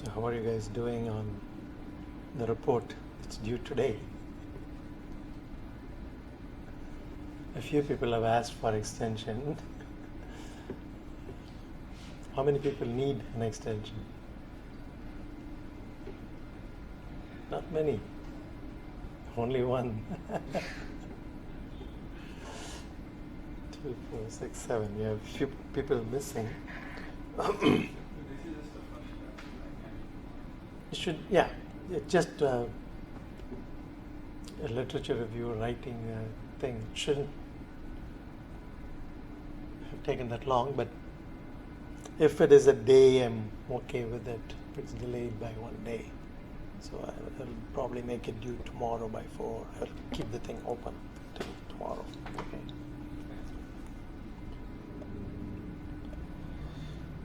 So how are you guys doing on the report? It's due today. A few people have asked for extension. How many people need an extension? Not many. Only one. 2, 4, 6, 7. You have few people missing. You should, yeah, it's just a literature review writing thing. It shouldn't have taken that long, but if it is a day, I'm okay with it. If it's delayed by 1 day. So I'll probably make it due tomorrow by 4. I'll keep the thing open till tomorrow. Okay.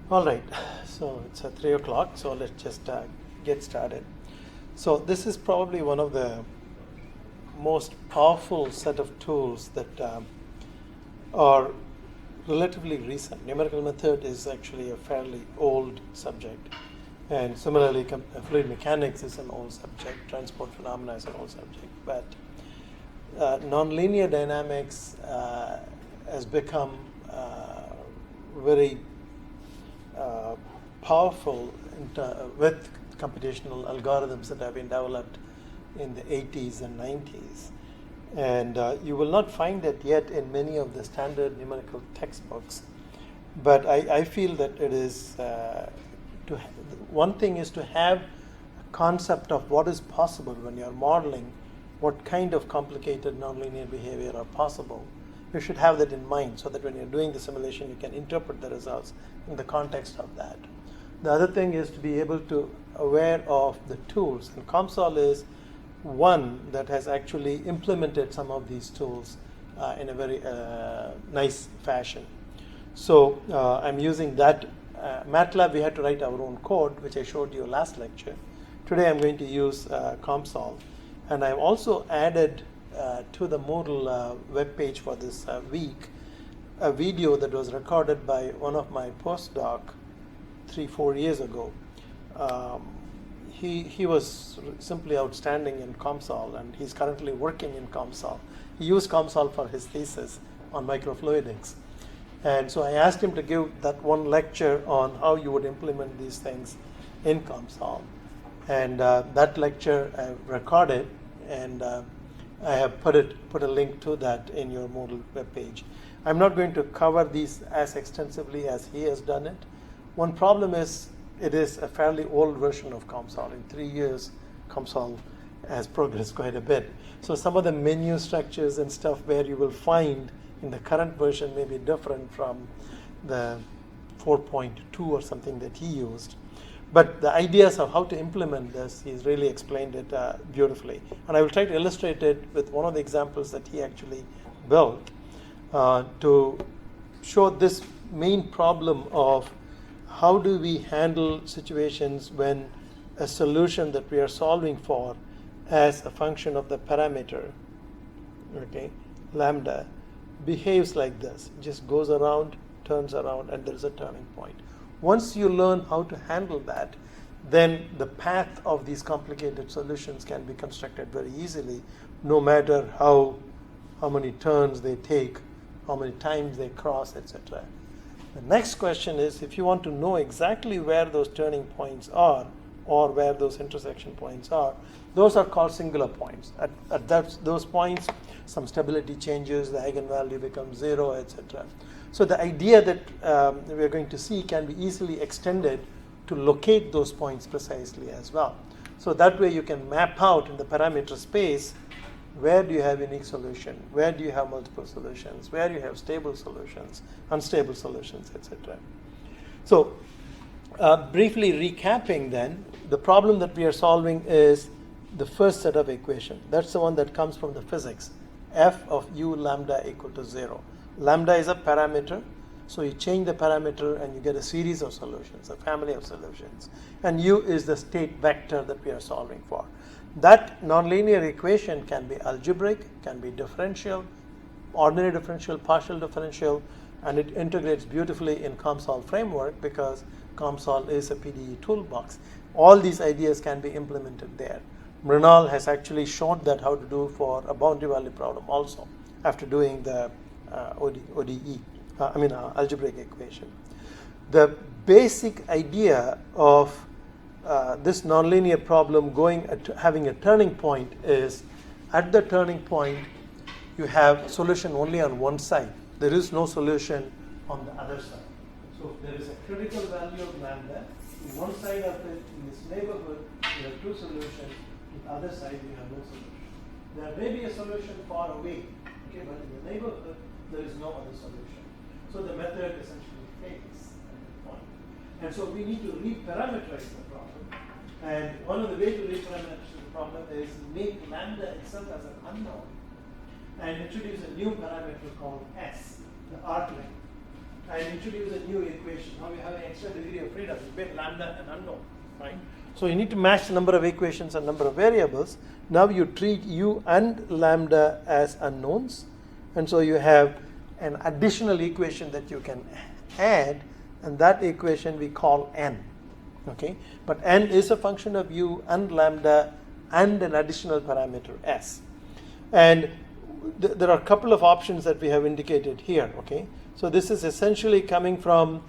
All right, so it's at 3 o'clock, so let's just get started. So this is probably one of the most powerful set of tools that are relatively recent. Numerical method is actually a fairly old subject, and similarly fluid mechanics is an old subject, transport phenomena is an old subject, but nonlinear dynamics has become very powerful with computational algorithms that have been developed in the 80s and 90s. And you will not find it yet in many of the standard numerical textbooks. But I feel that it is, one thing is to have a concept of what is possible when you're modeling what kind of complicated nonlinear behavior are possible. You should have that in mind so that when you're doing the simulation, you can interpret the results in the context of that. The other thing is to be able to aware of the tools, and COMSOL is one that has actually implemented some of these tools in a very nice fashion. So I'm using that. MATLAB, we had to write our own code, which I showed you last lecture. Today I'm going to use COMSOL. And I've also added to the Moodle web page for this week a video that was recorded by one of my postdoc 3-4 years ago. He was simply outstanding in COMSOL, and he's currently working in COMSOL. He used COMSOL for his thesis on microfluidics. And so I asked him to give that one lecture on how you would implement these things in COMSOL. And that lecture I recorded, and I have put a link to that in your Moodle webpage. I'm not going to cover these as extensively as he has done it. One problem is it is a fairly old version of COMSOL. In 3 years, COMSOL has progressed quite a bit. So some of the menu structures and stuff where you will find in the current version may be different from the 4.2 or something that he used. But the ideas of how to implement this, he's really explained it beautifully. And I will try to illustrate it with one of the examples that he actually built to show this main problem of how do we handle situations when a solution that we are solving for as a function of the parameter, okay, lambda, behaves like this. It just goes around, turns around, and there's a turning point. Once you learn how to handle that, then the path of these complicated solutions can be constructed very easily, no matter how many turns they take, how many times they cross, etc. The next question is, if you want to know exactly where those turning points are or where those intersection points are, those are called singular points. At those points, some stability changes, the eigenvalue becomes 0, etc. So the idea that we are going to see can be easily extended to locate those points precisely as well. So that way you can map out in the parameter space where do you have unique solution, where do you have multiple solutions, where you have stable solutions, unstable solutions, etc. So briefly recapping then, the problem that we are solving is the first set of equation. That's the one that comes from the physics, f of u lambda equal to 0. Lambda is a parameter, so you change the parameter and you get a series of solutions, a family of solutions. And u is the state vector that we are solving for. That nonlinear equation can be algebraic, can be differential, ordinary differential, partial differential, and it integrates beautifully in COMSOL framework because COMSOL is a PDE toolbox. All these ideas can be implemented there. Mrinal has actually shown that how to do for a boundary value problem also after doing the ODE, algebraic equation. The basic idea of this nonlinear problem having a turning point is at the turning point you have solution only on one side. There is no solution on the other side. So there is a critical value of lambda. In one side of it, in this neighborhood, you have two solutions. On the other side, you have no solution. There may be a solution far away, okay, but in the neighborhood, there is no other solution. So the method essentially fails at that point. And so we need to reparameterize the problem. And one of the ways to reparameterize the problem is make lambda itself as an unknown and introduce a new parameter called S, the arc length, and introduce a new equation. Now we have an extra degree of freedom. We made lambda an unknown, right? So you need to match the number of equations and number of variables. Now you treat u and lambda as unknowns, and so you have an additional equation that you can add, and that equation we call n. Okay, but n is a function of u and lambda and an additional parameter s. And there are a couple of options that we have indicated here. Okay, so this is essentially coming from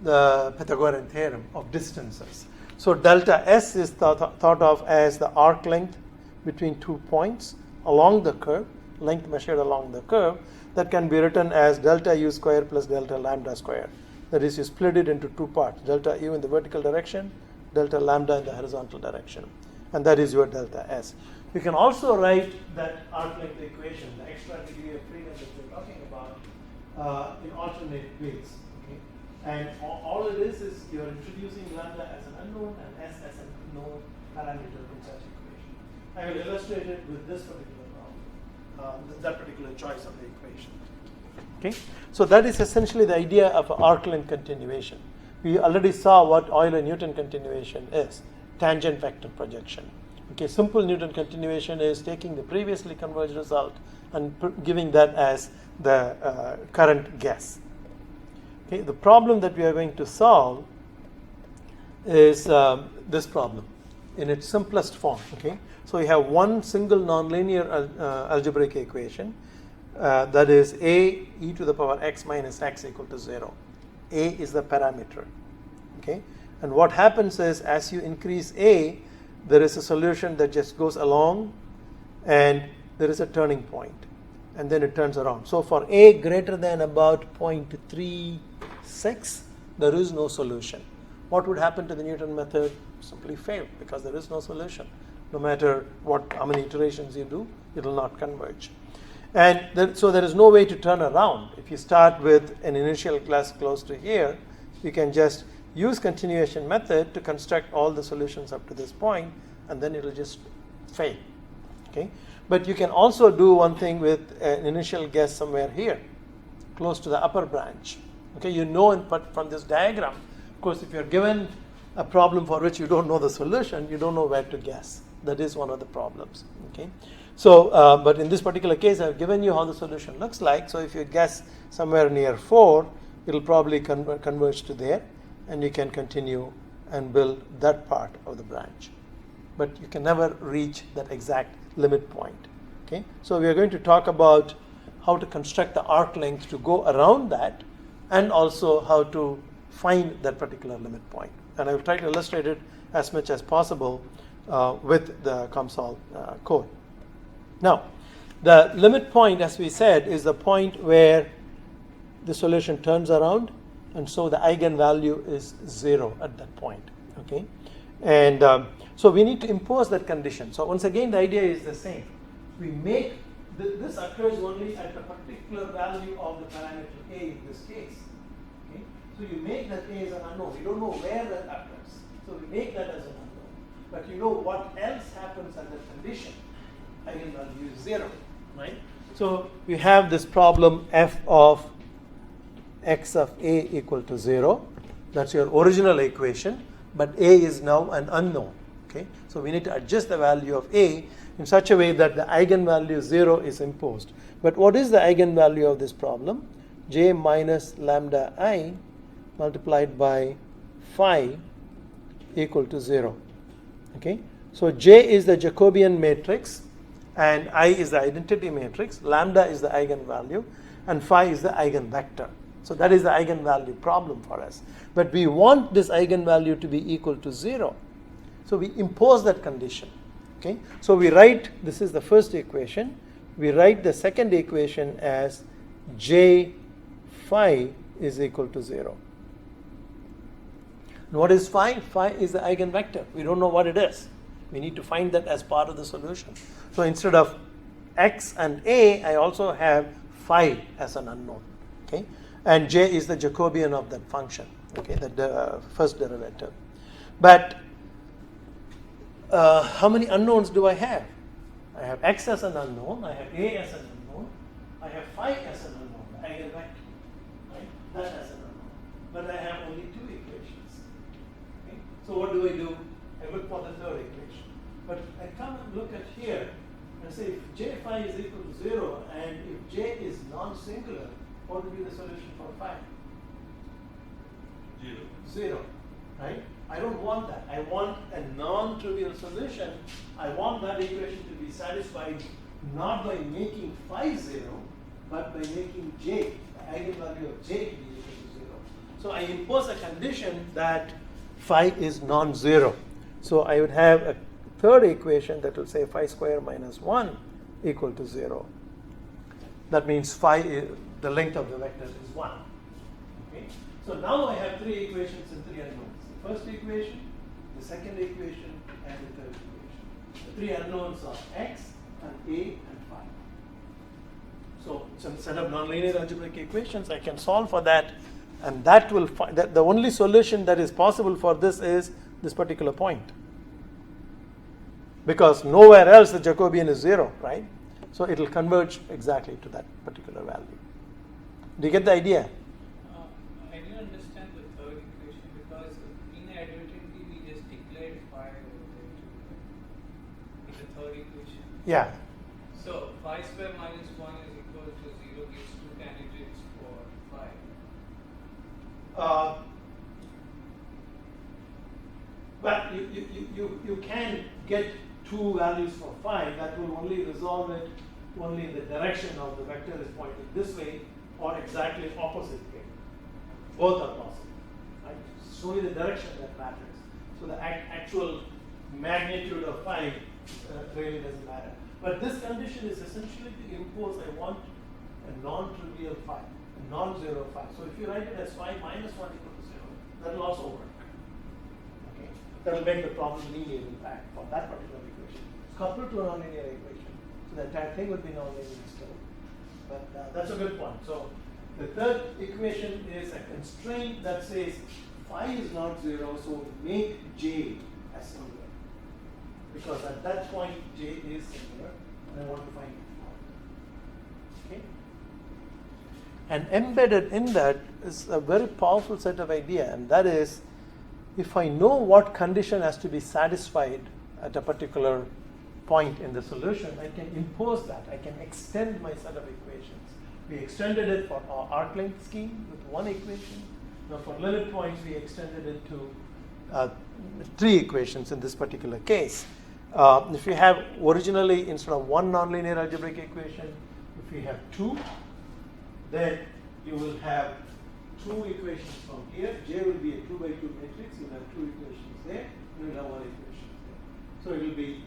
the Pythagorean theorem of distances. So delta s is thought of as the arc length between 2 points along the curve, length measured along the curve, that can be written as delta u square plus delta lambda square. That is, you split it into two parts, delta u in the vertical direction, delta lambda in the horizontal direction, and that is your delta s. You can also write that arc length equation, the extra degree of freedom that we're talking about, in alternate ways. Okay? And all it is you're introducing lambda as an unknown and s as an known parameter in such equation. I will illustrate it with this particular problem, that particular choice of the equation. Okay? So that is essentially the idea of an arc length continuation. We already saw what Euler-Newton continuation is, tangent vector projection. Okay, simple Newton continuation is taking the previously converged result and giving that as the current guess. Okay, the problem that we are going to solve is this problem in its simplest form. Okay, so you have one single nonlinear algebraic equation that is a e to the power x minus x equal to 0. A is the parameter. Okay, and what happens is as you increase a, there is a solution that just goes along and there is a turning point and then it turns around. So for a greater than about 0.36, there is no solution. What would happen to the Newton method? Simply fail because there is no solution. No matter how many iterations you do, it will not converge. And so there is no way to turn around. If you start with an initial class close to here, you can just use continuation method to construct all the solutions up to this point, and then it will just fail. Okay, but you can also do one thing with an initial guess somewhere here, close to the upper branch. Okay, you know, from this diagram, of course, if you're given a problem for which you don't know the solution, you don't know where to guess. That is one of the problems. Okay, so but in this particular case, I've given you how the solution looks like. So if you guess somewhere near 4, it'll probably converge to there, and you can continue and build that part of the branch. But you can never reach that exact limit point. Okay, so we are going to talk about how to construct the arc length to go around that, and also how to find that particular limit point. And I will try to illustrate it as much as possible with the COMSOL code. Now, the limit point, as we said, is the point where the solution turns around, and so the eigenvalue is 0 at that point. Okay, and so we need to impose that condition. So once again, the idea is the same. We make this occurs only at a particular value of the parameter a in this case. Okay, so you make that a as an unknown. You don't know where that occurs, so we make that as an unknown. But you know what else happens at that condition. Eigenvalue is 0, right? So we have this problem f of x of a equal to 0. That's your original equation, but a is now an unknown. Okay, so we need to adjust the value of a in such a way that the eigenvalue 0 is imposed. But what is the eigenvalue of this problem? j minus lambda I multiplied by phi equal to 0. Okay, so J is the Jacobian matrix and I is the identity matrix, lambda is the eigenvalue and phi is the eigenvector. So that is the eigenvalue problem for us. But we want this eigenvalue to be equal to 0. So we impose that condition. Okay, so we write, this is the first equation, we write the second equation as J phi is equal to 0. And what is phi? Phi is the eigenvector. We don't know what it is. We need to find that as part of the solution. So instead of x and a, I also have phi as an unknown. Okay, and j is the Jacobian of that function. Okay, the first derivative. But how many unknowns do I have? I have x as an unknown. I have a as an unknown. I have phi as an unknown. The eigenvector. Right? That as an unknown. But I have only two equations. So what do? I look for the third equation. But I come and look at here and say if j phi is equal to 0 and if j is non-singular, what would be the solution for phi? 0. Right? I don't want that. I want a non-trivial solution. I want that equation to be satisfied not by making phi 0, but by making j, the eigenvalue of j, to be equal to 0. So I impose a condition that phi is non-zero. So I would have a third equation that will say phi square minus 1 equal to 0. That means phi is, the length of the vector is 1. Okay? So now I have three equations and three unknowns. The first equation, the second equation, and the third equation. The three unknowns are x and a and phi. So it's a set of nonlinear algebraic equations. I can solve for that. And that will that the only solution that is possible for this is this particular point. Because nowhere else the Jacobian is 0, right? So it will converge exactly to that particular value. Do you get the idea? I didn't understand the third equation because inadvertently we just declared phi over there in the third equation. Yeah. So phi square minus 1 is equal to 0 gives two candidates for phi. But you can get two values for phi. That will only resolve it only in the direction of the vector is pointing this way or exactly opposite way. Both are possible. Right? It's only the direction that matters. So the actual magnitude of phi really doesn't matter. But this condition is essentially to impose I want a non-trivial phi, a non-zero phi. So if you write it as phi minus 1 equal to 0, that will also work. Okay? That will make the problem linear in fact for that particular equation. It's coupled to a nonlinear equation. So the entire thing would be nonlinear still. But that's a good point. So the third equation is a constraint that says phi is not 0, so make j as singular. Because at that point j is singular and I want to find it. Okay? And embedded in that is a very powerful set of idea, and that is if I know what condition has to be satisfied at a particular point in the solution, I can impose that. I can extend my set of equations. We extended it for our arc length scheme with one equation. Now for limit points, we extended it to three equations in this particular case. If you have originally, instead of one nonlinear algebraic equation, if you have two, then you will have two equations from here. J will be a 2 by 2 matrix. You have two equations there. You will have one equation there. So it will be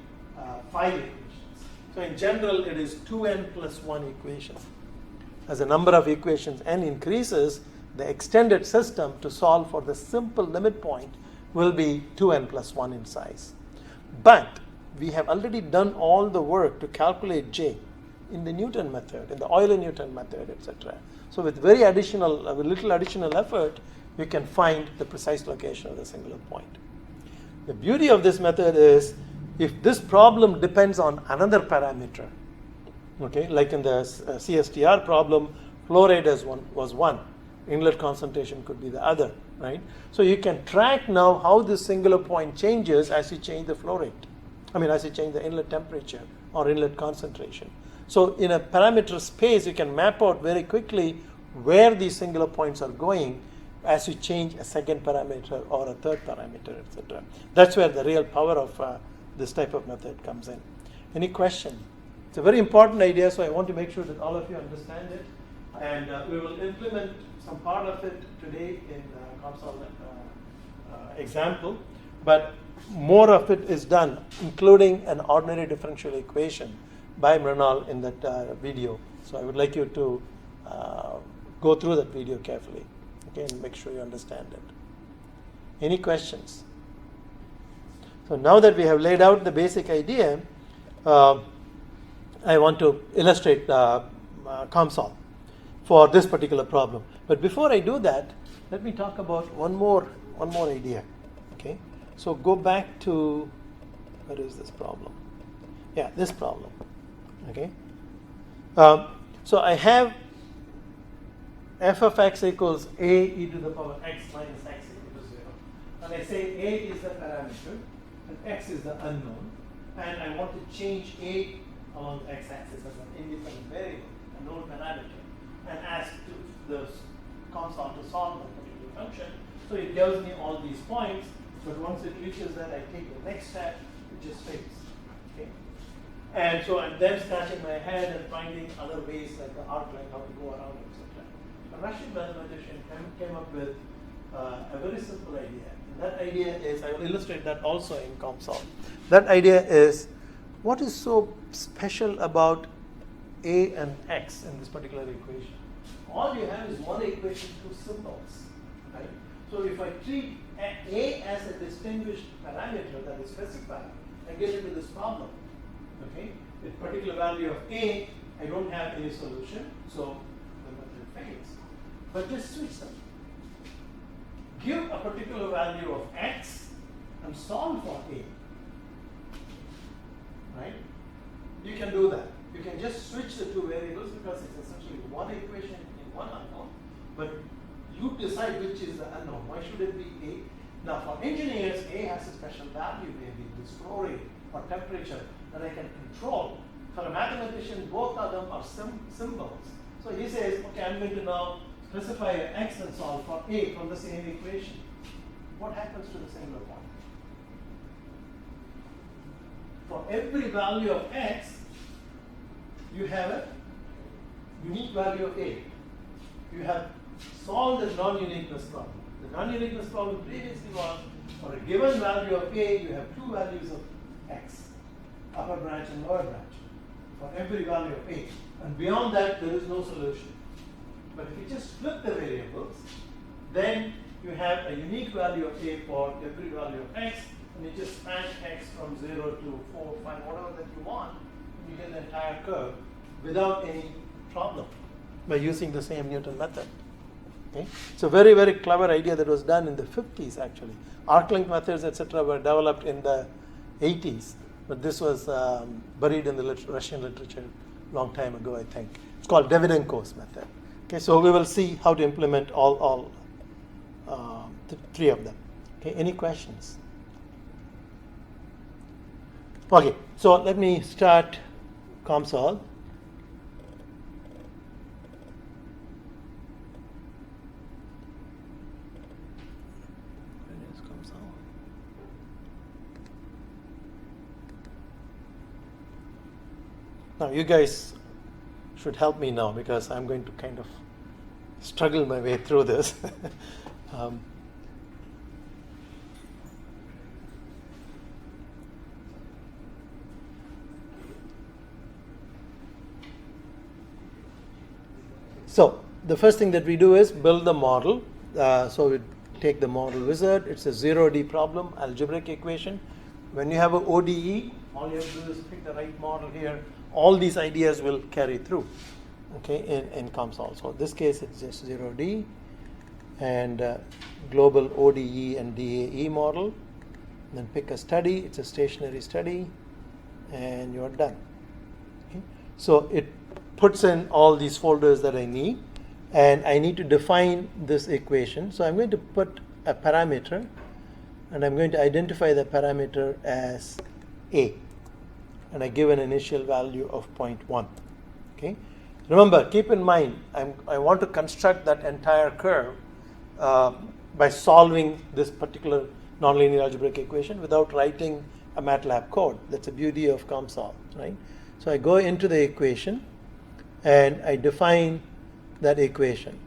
5 equations. So in general, it is 2n plus 1 equations. As the number of equations n increases, the extended system to solve for the simple limit point will be 2n plus 1 in size. But we have already done all the work to calculate j in the Newton method, in the Euler-Newton method, etc. So with very little additional effort, you can find the precise location of the singular point. The beauty of this method is if this problem depends on another parameter, okay, like in the CSTR problem, flow rate was 1. Inlet concentration could be the other, right? So you can track now how this singular point changes as you change the flow rate. As you change the inlet temperature or inlet concentration. So in a parameter space, you can map out very quickly where these singular points are going as you change a second parameter or a third parameter, etc. That's where the real power of this type of method comes in. Any question? It's a very important idea, so I want to make sure that all of you understand it. And we will implement some part of it today in COMSOL example, but more of it is done, including an ordinary differential equation by Mrinal in that video. So I would like you to go through that video carefully, okay, and make sure you understand it. Any questions? So now that we have laid out the basic idea, I want to illustrate COMSOL for this particular problem. But before I do that, let me talk about one more idea. Okay, so go back to, where is this problem? Yeah, this problem. Okay, so I have f of x equals a e to the power x minus x equal to 0. And I say a is the parameter and x is the unknown, and I want to change a along the x-axis as an independent variable, a known parameter, and ask the COMSOL to solve that particular function. So it gives me all these points, but once it reaches that, I take the next step, which is fixed. Okay? And so I'm then scratching my head and finding other ways like the arc line, how to go around, etc. A Russian mathematician came up with a very simple idea. And that idea is, I will illustrate that also in COMSOL. That idea is, what is so special about a and x in this particular equation? All you have is one equation, two symbols, right? So if I treat a as a distinguished parameter that is specified, I get into this problem. Okay, with particular value of a, I don't have any solution, so the method fails. But just switch them. Give a particular value of x and solve for a. Right? You can do that. You can just switch the two variables because it's essentially one equation in one unknown, but you decide which is the unknown. Why should it be a? Now, for engineers, a has a special value, maybe this flow rate or temperature that I can control. For a mathematician, both of them are symbols. So he says, okay, I'm going to now specify an x and solve for a from the same equation. What happens to the singular point? For every value of x, you have a unique value of a. You have solved the non-uniqueness problem. The non-uniqueness problem previously was, for a given value of a, you have two values of x, upper branch and lower branch, for every value of a. And beyond that, there is no solution. But if you just flip the variables, then you have a unique value of a for every value of x, and you just span x from 0 to 4, 5, whatever that you want, and you get the entire curve without any problem by using the same Newton method. Okay? It's a very, very clever idea that was done in the 50s actually. Arc length methods, etc. were developed in the 80s, but this was buried in the Russian literature a long time ago, I think. It's called Davydenko's method. Okay, so we will see how to implement all three of them. Okay, any questions? Okay, so let me start COMSOL. Now you guys should help me now because I'm going to kind of struggle my way through this. So the first thing that we do is build the model. So we take the model wizard. It's a 0D problem, algebraic equation. When you have an ODE, all you have to do is pick the right model here. All these ideas will carry through, okay, in COMSOL. So in this case, it's just 0D and global ODE and DAE model. Then pick a study. It's a stationary study, and you're done. Okay? So it puts in all these folders that I need, and I need to define this equation. So I'm going to put a parameter, and I'm going to identify the parameter as A, and I give an initial value of 0.1. Okay, Remember, keep in mind, I want to construct that entire curve by solving this particular nonlinear algebraic equation without writing a MATLAB code. That's the beauty of COMSOL, right? So I go into the equation and I define that equation.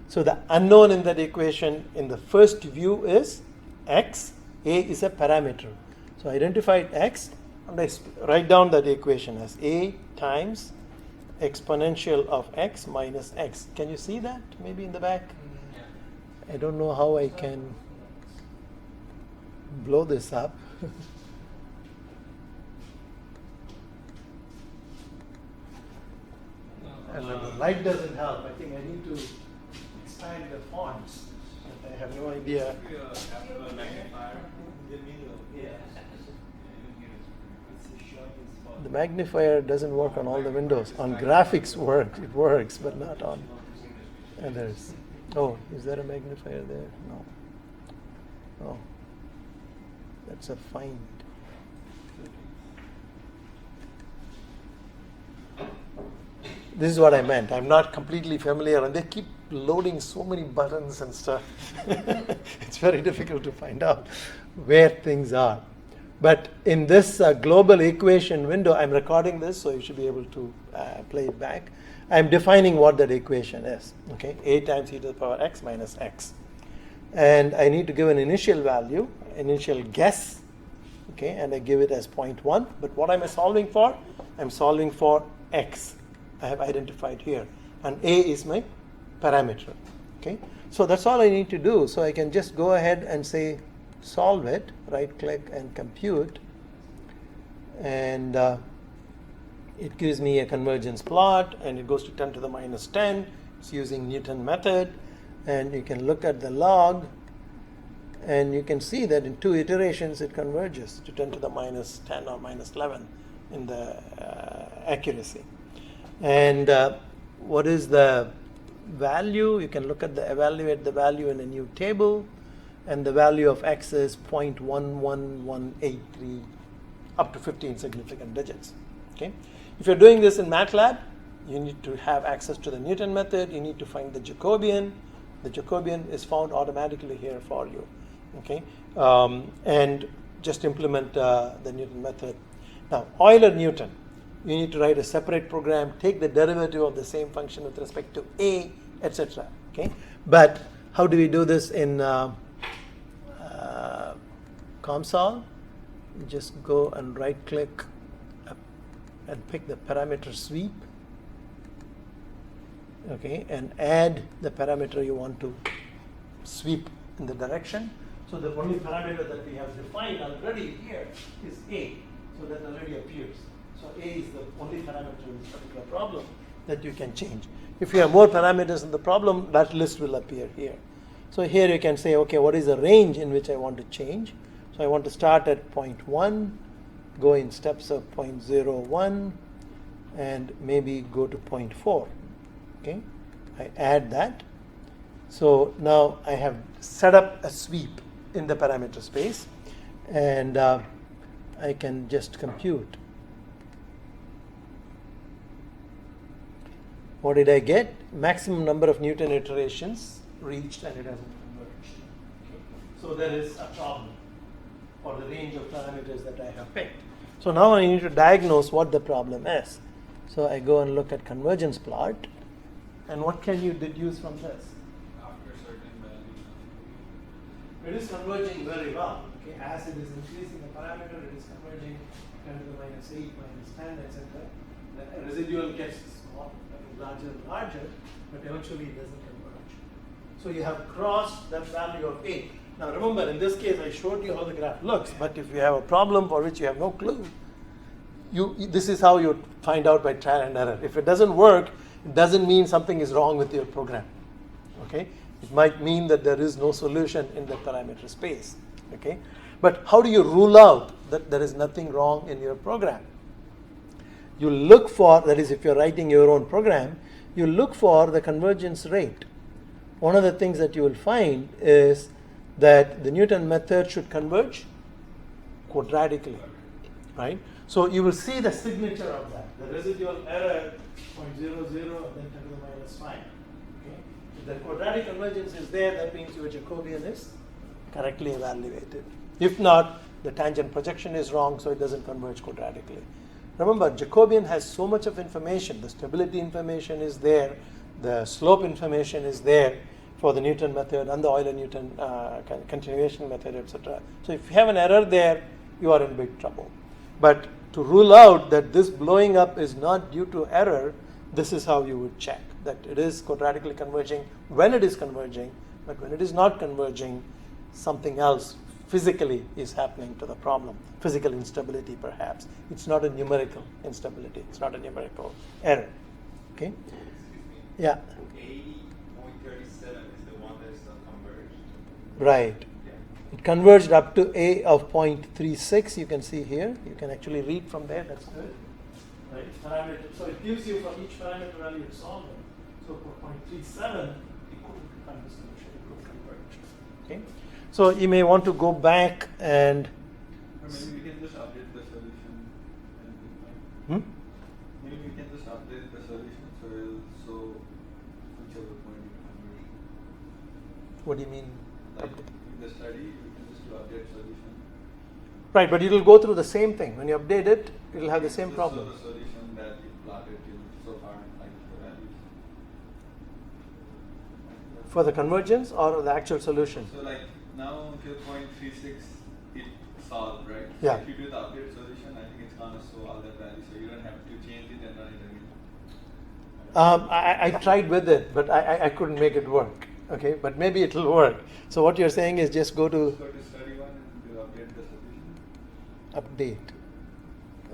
So the unknown in that equation in the first view is x. A is a parameter. So I identified x and I write down that equation as a times exponential of x minus x. Can you see that maybe in the back? I don't know how I can blow this up. And when the light doesn't help, I think I need to expand the fonts. I have no idea. The magnifier doesn't work on all the windows. On graphics it works, but not on others. Oh, is there a magnifier there? No. Oh, that's a find. This is what I meant. I'm not completely familiar, and they keep loading so many buttons and stuff. It's very difficult to find out where things are. But in this global equation window, I'm recording this, so you should be able to play it back. I'm defining what that equation is. Okay, a times e to the power x minus x. And I need to give an initial value, initial guess. Okay, and I give it as 0.1. But what am I solving for? I'm solving for x. I have identified here. And a is my parameter. Okay, so that's all I need to do. So I can just go ahead and say solve it, right click and compute, and it gives me a convergence plot, and it goes to 10 to the minus 10. It's using Newton method, and you can look at the log and you can see that in 2 iterations it converges to 10 to the minus 10 or minus 11 in the accuracy. And what is the value? You can look at evaluate the value in a new table, and the value of x is 0.11183 up to 15 significant digits. Okay, if you're doing this in MATLAB, you need to have access to the Newton method. You need to find the Jacobian. The Jacobian is found automatically here for you. Okay, and just implement the Newton method. Now, Euler-Newton, you need to write a separate program, take the derivative of the same function with respect to a, etc. Okay, but how do we do this in COMSOL? You just go and right click and pick the parameter sweep. Okay, and add the parameter you want to sweep in the direction. So the only parameter that we have defined already here is a. So that already appears. So a is the only parameter in this particular problem that you can change. If you have more parameters in the problem, that list will appear here. So here you can say, okay, what is the range in which I want to change? So I want to start at 0.1, go in steps of 0.01, and maybe go to 0.4. Okay, I add that. So now I have set up a sweep in the parameter space, and I can just compute. What did I get? Maximum number of Newton iterations reached, and it hasn't converged. Okay. So there is a problem for the range of parameters that I have picked. So now I need to diagnose what the problem is. So I go and look at convergence plot, and what can you deduce from this? After certain values. It is converging very well. Okay, as it is increasing the parameter, it is converging 10 to the minus 8, minus 10, etc. The residual gets small, larger and larger, but eventually it doesn't converge. So you have crossed that value of 8. Now remember, in this case, I showed you how the graph looks, but if you have a problem for which you have no clue, this is how you find out by trial and error. If it doesn't work, it doesn't mean something is wrong with your program. Okay, it might mean that there is no solution in the parameter space. Okay, but how do you rule out that there is nothing wrong in your program? You look for, that is, if you're writing your own program, you look for the convergence rate. One of the things that you will find is that the Newton method should converge quadratically, right? So you will see the signature of that. The residual error 0.00 and then 10 to the minus 5. Okay? If the quadratic convergence is there, that means your Jacobian is correctly evaluated. If not, the tangent projection is wrong, so it doesn't converge quadratically. Remember, Jacobian has so much of information. The stability information is there, the slope information is there for the Newton method and the Euler-Newton continuation method, etc. So if you have an error there, you are in big trouble. But to rule out that this blowing up is not due to error, this is how you would check that it is quadratically converging when it is converging, but when it is not converging, something else physically is happening to the problem. Physical instability, perhaps. It's not a numerical instability. It's not a numerical error. Okay? Yeah. 80.37 is the one that's not converged. Right. Yeah. It converged up to A of 0.36. You can see here. You can actually read from there. That's good. Right. Parameter. So it gives you for each parameter value it's solved. So for 0.37, it couldn't find the solution. It couldn't converge. Okay. So you may want to go back and. Or maybe we can just update the solution. Hmm? Maybe we can just update the solution so it'll show whichever point it converges. What do you mean? Like in the study, we can just do update solution. Right, but it will go through the same thing. When you update it, it will have the same Just problem. show the solution that it plotted till so far, like the values. For the convergence or the actual solution? So like now till 0.36 it solved, right? Yeah. So if you do the update solution, I think it's gonna show all that value, so you don't have to change it and run it again. I tried with it, but I couldn't make it work. Okay, but maybe it will work. So what you're saying is just go to Just go to study one and do update the solution. update.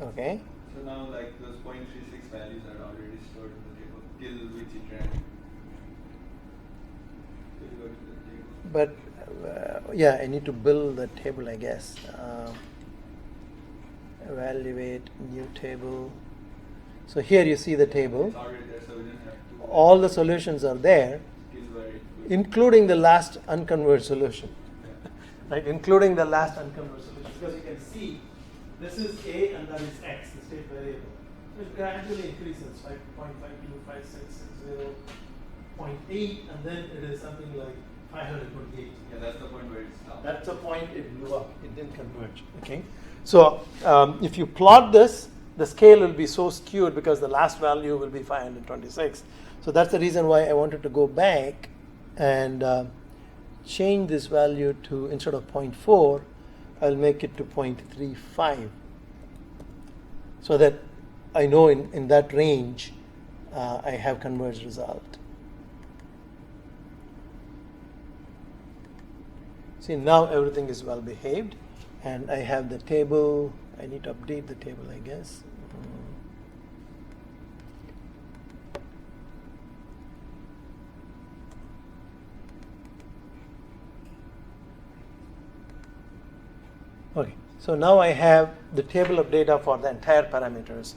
Okay. So now like those 0.36 values are already stored in the table till which it ran. So you go to the table. But yeah, I need to build the table, I guess. Evaluate new table. So here you see the table. It's already there, so we don't have to. All the solutions are there, Till where it goes. including the last unconverged solution. Yeah. Right, including the last unconverged solution. Because you can see this is A and that is X, the state variable. It gradually increases, 5.52, 5, 6, 6, 0, 0.8, and then it is something like 528. Yeah, that's the point where it stopped. That's the point it blew up. It didn't converge. Okay. So if you plot this, the scale will be so skewed because the last value will be 526. So that's the reason why I wanted to go back and change this value to, instead of 0.4, I'll make it to 0.35. So that I know in that range I have converged result. See, now everything is well behaved, and I have the table. I need to update the table, I guess. Okay, so now I have the table of data for the entire parameters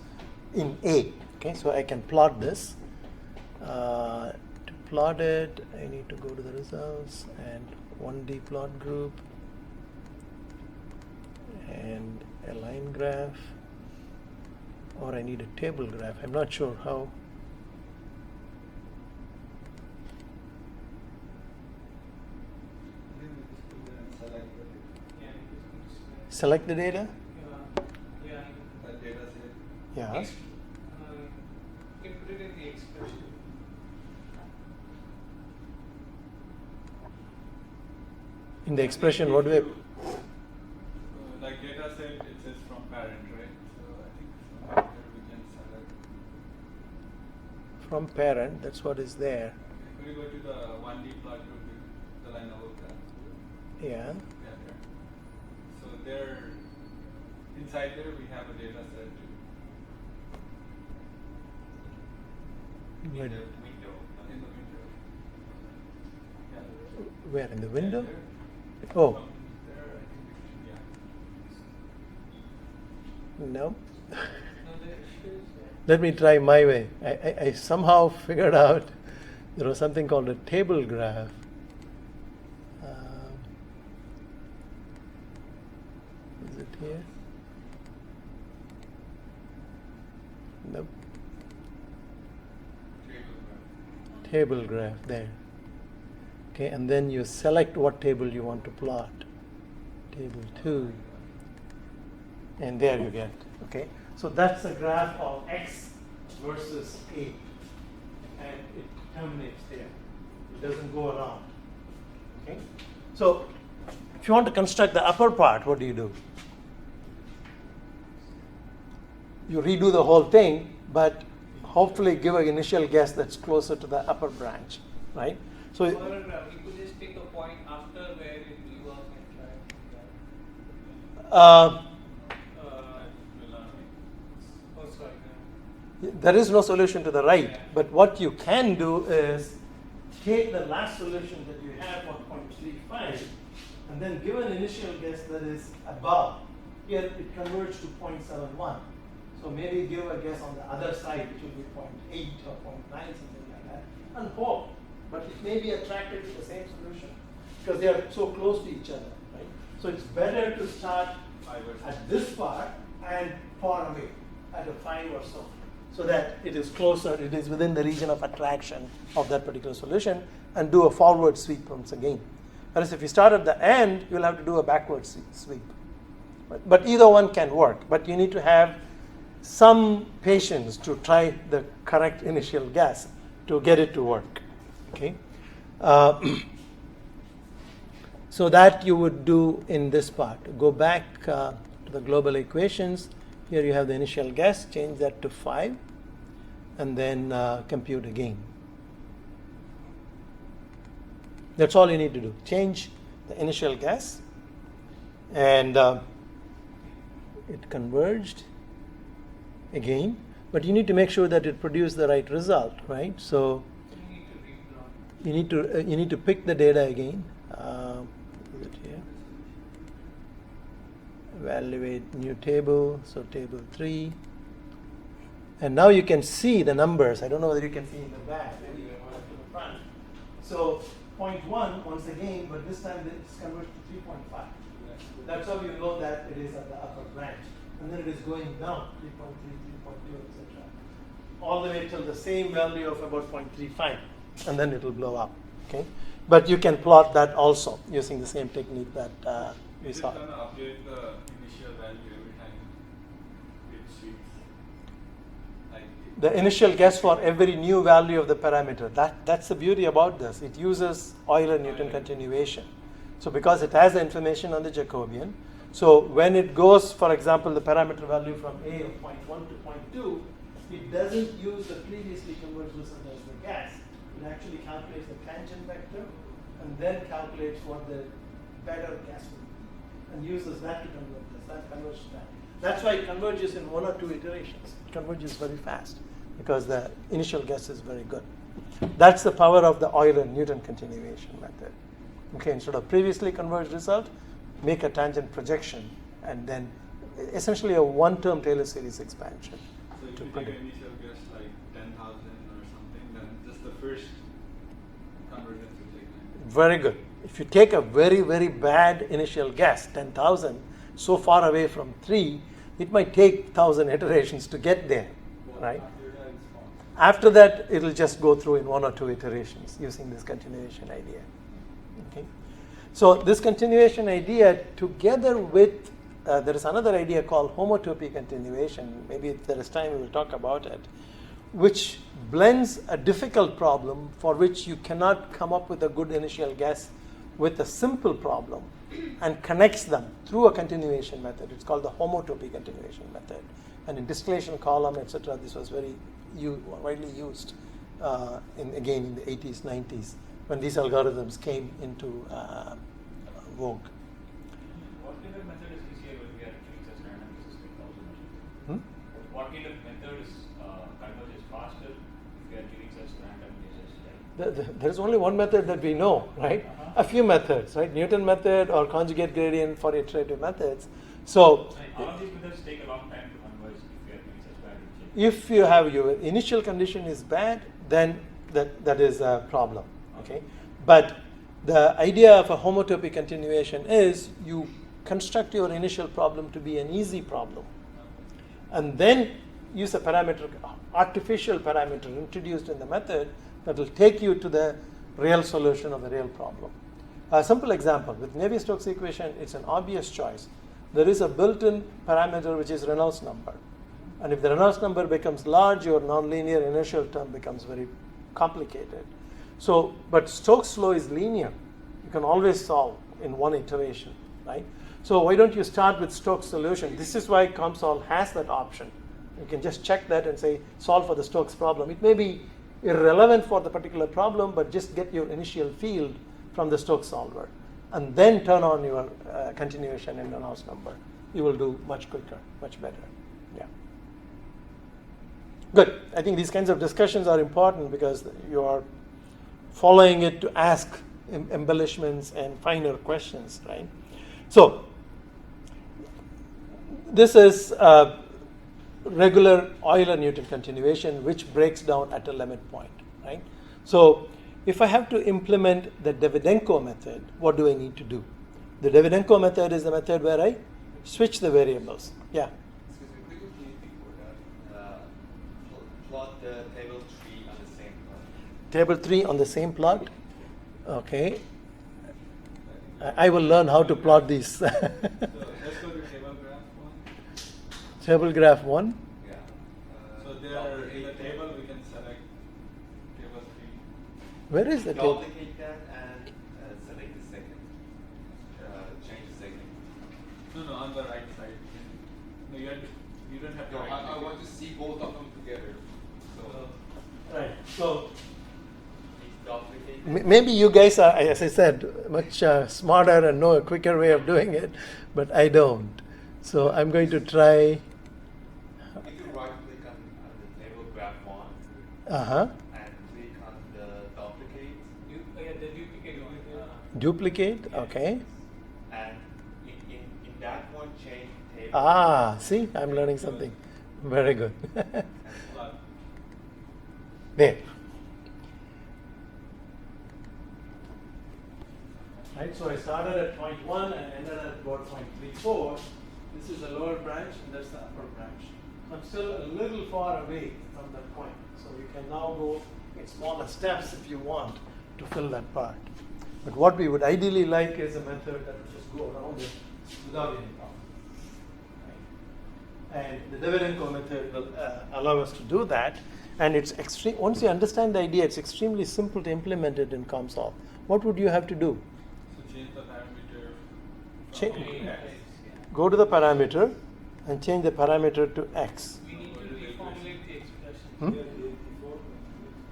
in A. Okay, so I can plot this. To plot it, I need to go to the results and 1D plot group and a line graph, or I need a table graph. I'm not sure how. I think we just put there and select the Yeah, you just Select the data? yeah, that data set. Yeah. you can put it in the expression. In the expression, what do I? Like data set, it says from parent, right? So I think from here we can select. From parent, that's what is there. If we go to the 1D plot group, the line over there. Yeah. Yeah, there. So there, inside there we have a data set too. Where? In the window. Yeah. Where, in the window? There. Oh, From there, I think we should, yeah. no. No, there it shows Let me try my way. I somehow figured out there was something called a table graph. Is it here? table graph there. Okay, and then you select what table you want to plot. Table 2. And there you get. Okay, so that's a graph of x versus a. And it terminates there. It doesn't go around. Okay, so if you want to construct the upper part, what do? You redo the whole thing, but hopefully give an initial guess that's closer to the upper branch, right? So Or you could just take a point after where it blew up and try. uh, Oh, sorry. there is no solution to the right, but what you can do is take the last solution that you have for 0.35 and then give an initial guess that is above. Here it converges to 0.71. So maybe give a guess on the other side, which will be 0.8 or 0.9, something like that, and hope. But it may be attracted to the same solution because they are so close to each other, right? So it's better to start at this part and far away, at a 5 or so that it is closer, it is within the region of attraction of that particular solution, and do a forward sweep once again. Whereas if you start at the end, you'll have to do a backward sweep. But either one can work, but you need to have some patience to try the correct initial guess to get it to work. Okay, so that you would do in this part. Go back to the global equations. Here you have the initial guess. Change that to 5, and then compute again. That's all you need to do. Change the initial guess, and it converged again, but you need to make sure that it produced the right result, right? So you need to pick the data again. Is it here? Evaluate new table. So table 3, and now you can see the numbers. I don't know whether you can see in the back. Maybe you want to the front. So 0.1 once again, but this time it's converted to 3.5. That's how you know that it is at the upper branch. And then it is going down, 3.3, 3.2, etc. All the way till the same value of about 0.35, and then it will blow up. Okay, but you can plot that also using the same technique that we saw. Is it going to update the initial value every time it sweeps? Like The initial guess for every new value of the parameter. That's the beauty about this. It uses Euler-Newton continuation. So because it has the information on the Jacobian, so when it goes, for example, the parameter value from A of 0.1 to 0.2, it doesn't use the previously converged result as the guess. It actually calculates the tangent vector and then calculates what the better guess would be and uses that to convert this. That converges to that. That's why it converges in 1 or 2 iterations. It converges very fast because the initial guess is very good. That's the power of the Euler-Newton continuation method. Okay, instead of previously converged result, make a tangent projection, and then essentially a one-term Taylor series expansion. so if you take an initial guess like 10,000 or something, then just the first convergence will take 9. Very good. If you take a very, very bad initial guess, 10,000, so far away from 3, it might take 1,000 iterations to get there, right? After that, it'll just go through in 1 or 2 iterations using this continuation idea. Okay. So this continuation idea, together with there is another idea called homotopy continuation. Maybe if there is time, we will talk about it, which blends a difficult problem for which you cannot come up with a good initial guess with a simple problem and connects them through a continuation method. It's called the homotopy continuation method. And in distillation column, etc., this was very widely used again in the 80s, 90s, when these algorithms came into vogue. What kind of method is easier when we are doing such random system also? What kind of method is converges faster if we are giving such random cases? Like There's only one method that we know, right? A few methods, right? Newton method or conjugate gradient for iterative methods. So all of these methods take a long time to converge if we are doing such bad shit. if you have your initial condition is bad, then that is a problem. Okay, but the idea of a homotopy continuation is you construct your initial problem to be an easy problem, and then use a parameter, artificial parameter introduced in the method that will take you to the real solution of the real problem. A simple example, with Navier-Stokes equation, it's an obvious choice. There is a built-in parameter which is Reynolds number. And if the Reynolds number becomes large, your nonlinear inertial term becomes very complicated. So, but Stokes law is linear. You can always solve in one iteration, right? So why don't you start with Stokes solution? This is why COMSOL has that option. You can just check that and say, solve for the Stokes problem. It may be irrelevant for the particular problem, but just get your initial field from the Stokes solver. And then turn on your continuation in Reynolds number. You will do much quicker, much better. Yeah. Good. I think these kinds of discussions are important because you are following it to ask embellishments and finer questions, right? So, this is a regular Euler-Newton continuation which breaks down at a limit point, right? So, if I have to implement the Davydenko method, what do I need to do? The Davydenko method is the method where I switch the variables. Yeah. Excuse me, could you please before that plot the table 3 on the same plot? Table 3 on the same plot. Okay. I will learn how to plot these. So let's go to table graph 1. Table graph 1. Yeah. So there in the table we can select table 3. Where is the table? Duplicate that and select the second. Change the second. No, on the right side. No, you don't have to. No, right I click want it. to see both of them together. So Right. So duplicate. maybe you guys are, as I said, much smarter and know a quicker way of doing it, but I don't. So I'm going to try. If you right click on the table graph 1 Uh-huh. and click on the duplicate The duplicate one. Duplicate. Okay. and in that one change table. Ah, see, I'm learning something. Very good. Plot. There. Right, so I started at point 1 and ended at about point 3, 4. This is the lower branch and that's the upper branch. I'm still a little far away from that point. So you can now go in smaller steps if you want to fill that part. But what we would ideally like is a method that will just go around it without any problem. Right? And the Davydenko method will allow us to do that. And it's extreme. Once you understand the idea, it's extremely simple to implement it in COMSOL. What would you have to do? So change the parameter. Change- from X. Go to the parameter and change the parameter to x. We need to reformulate the expression. Hmm?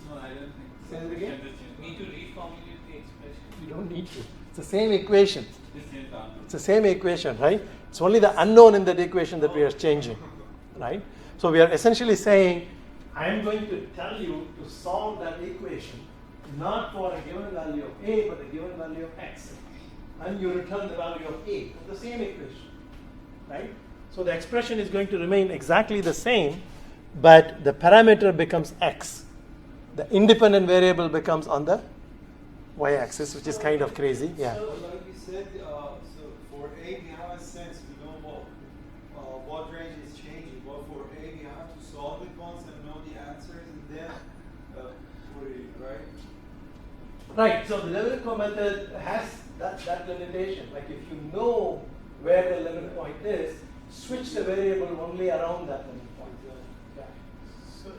No, I don't think. Say it again? Just change We need to reformulate the expression. You don't need to. It's the same equation. Just change the answer. It's the same equation, right? It's only the unknown in that equation that we are changing, right? So we are essentially saying, I am going to tell you to solve that equation, not for a given value of a, but a given value of x. And you return the value of a, the same equation, right? So the expression is going to remain exactly the same, but the parameter becomes x. The independent variable becomes on the y-axis, which is kind of crazy. Yeah. So, like you said, so for A, we have a sense, we know what range is changing. But for A, we have to solve it once and know the answers, and then put it in, right? Right. So the Davydenko method has that limitation. Like if you know where the limit point is, switch the variable only around that limit point. Yeah. So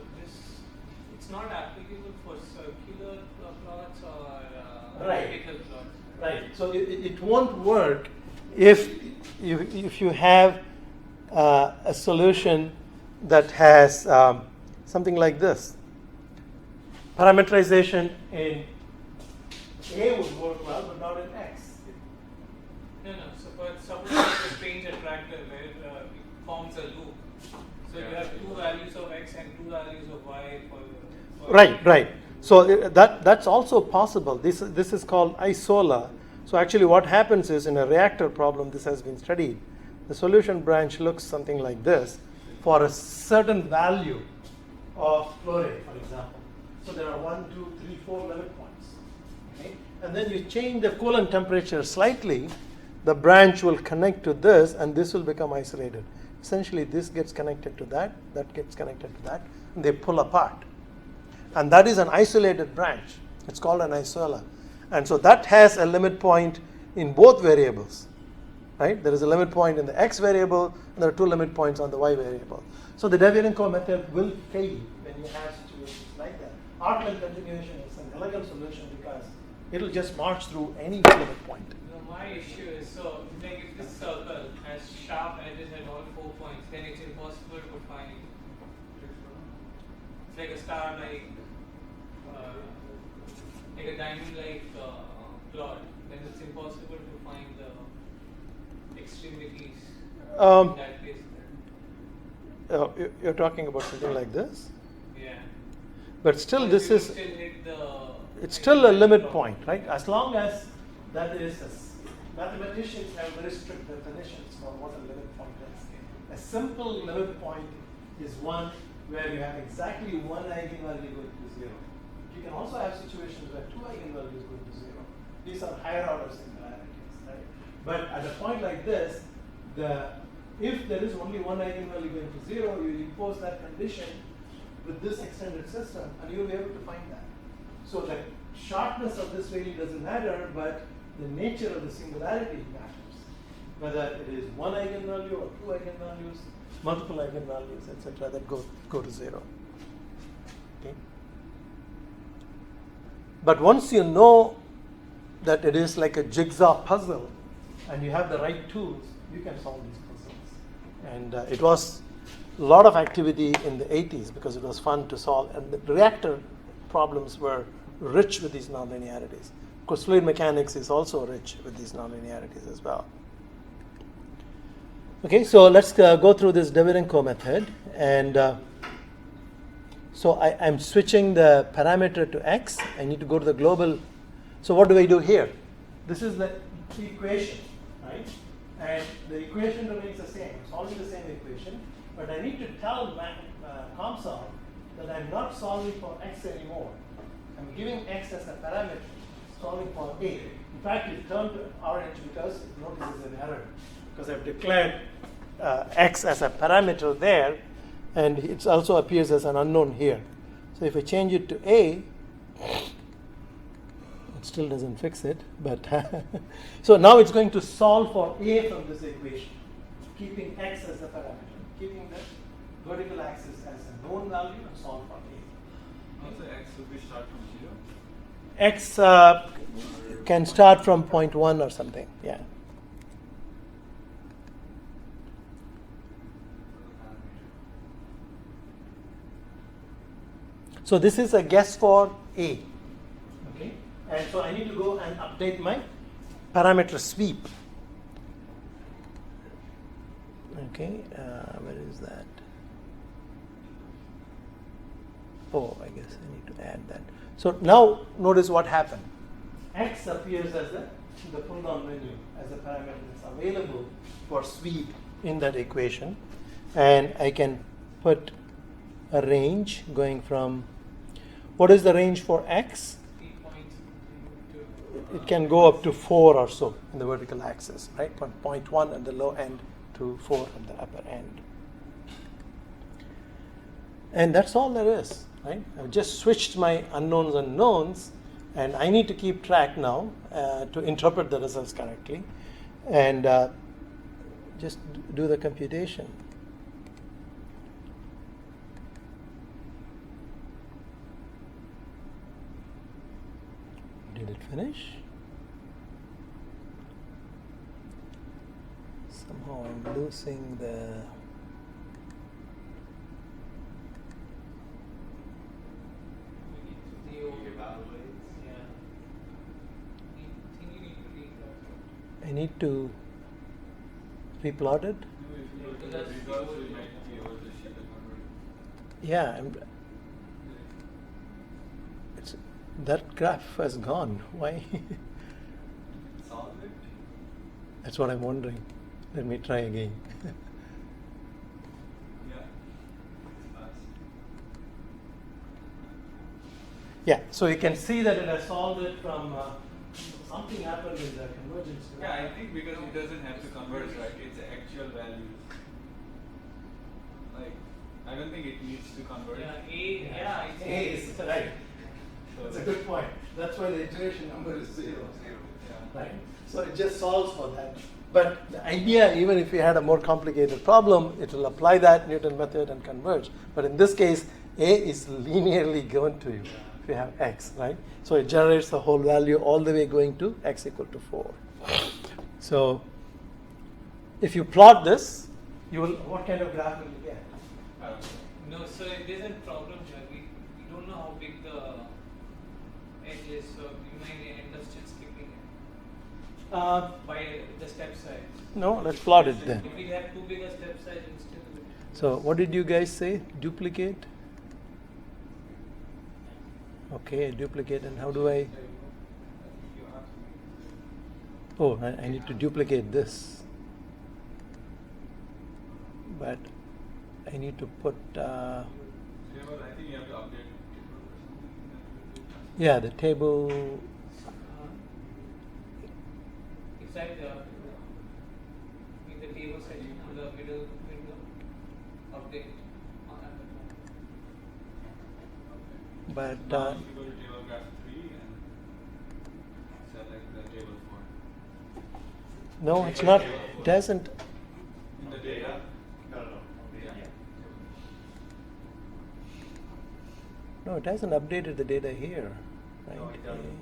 it's not applicable for circular plots or Right. vertical plots. Right. So it won't work if you have a solution that has something like this. Parameterization in A would work well, but not in X. No. Suppose it's a strange attractor where it forms a loop. So you have two values of x and two values of y for Right. So that's also possible. This is called isola. So actually what happens is in a reactor problem, this has been studied. The solution branch looks something like this for a certain value of chlorine, for example. So there are 1, 2, 3, 4 limit points. Okay? And then you change the coolant temperature slightly, the branch will connect to this and this will become isolated. Essentially this gets connected to that gets connected to that, and they pull apart. and that is an isolated branch. It's called an isola. And so that has a limit point in both variables. Right? There is a limit point in the x variable, and there are two limit points on the y variable. So the Davydenko method will fail when you have situations like that. Arc-length continuation is an elegant solution because it will just march through any limit point. My issue is, so like if this circle has sharp edges at all 4 points, then it's impossible to find. It's like a star like a diamond like plot, then it's impossible to find the extremities in that case. You're talking about something like this? Yeah. But still, But this you is, still hit it's still a limit point, right? As long as that is, mathematicians have very strict definitions for what a limit point is. A simple limit point is one where you have exactly one eigenvalue going to zero. You can also have situations where two eigenvalues go to zero. These are higher order singularities, right? But at a point like this, if there is only one eigenvalue going to zero, you impose that condition with this extended system, and you'll be able to find that. So the sharpness of this really doesn't matter, but the nature of the singularity matters. Whether it is one eigenvalue or two eigenvalues, multiple eigenvalues, etc., that go to zero. Okay. But once you know that it is like a jigsaw puzzle, and you have the right tools, you can solve these puzzles. And it was a lot of activity in the 80s because it was fun to solve, and the reactor problems were rich with these nonlinearities. Of course, fluid mechanics is also rich with these nonlinearities as well. Okay, so let's go through this Davydenko method. And so I'm switching the parameter to x. I need to go to the global. So what do I do here? This is the equation, right? And the equation remains the same. I'm solving the same equation. But I need to tell COMSOL that I'm not solving for x anymore. I'm giving x as a parameter, solving for a. In fact, it turned orange because it notices an error. Because I've declared x as a parameter there, and it also appears as an unknown here. So if I change it to a, it still doesn't fix it. But so now it's going to solve for a from this equation, keeping x as the parameter, keeping the vertical axis as a known value, and solve for a. Also, x will be start from 0. X can start from 0.1 or something. Yeah. So this is a guess for a. Okay. And so I need to go and update my parameter sweep. Okay. Where is that? Oh, I guess I need to add that. So now notice what happened. X appears as the pull down menu as a parameter that's available for sweep in that equation. And I can put a range going from, what is the range for x? It can go up to 4 or so in the vertical axis, right? From 0.1 at the low end to 4 at the upper end. And that's all there is, right? I've just switched my unknowns and knowns, and I need to keep track now to interpret the results correctly, and just do the computation. Did it finish? Somehow I'm losing the... I need to replot it? Yeah, that graph has gone. Why? Solve it? That's what I'm wondering. Let me try again. Yeah, so you can see that it has solved it from something happened in the convergence. Yeah, I think because it doesn't have to converge, right? It's actual values. Like, I don't think it needs to convert. Yeah, it's A is right. So That's a good point. That's why the iteration number is 0. Yeah. Right. So it just solves for that. But the idea, even if you had a more complicated problem, it will apply that Newton method and converge. But in this case, A is linearly given to you if you have x, right? So it generates the whole value all the way going to x equal to 4. So if you plot this, you will, what kind of graph will you get? I don't know. No, so there's a problem here. We don't know how big the edge is, so you might end up just skipping it by the step size. No, let's plot it then. If we have too big a step size, instead of it. So what did you guys say? Duplicate? Okay, duplicate, and how do I? Oh, I need to duplicate this. But I need to put, Yeah, but I think you have to update table or something. yeah, the table. Inside in the table section, to the middle window, update on that. But Now if you go to table graph 3 and select the table 4. no, it's not. It doesn't. In the data, No. Yeah. Yeah. No, it hasn't updated the data here, right? No, it doesn't.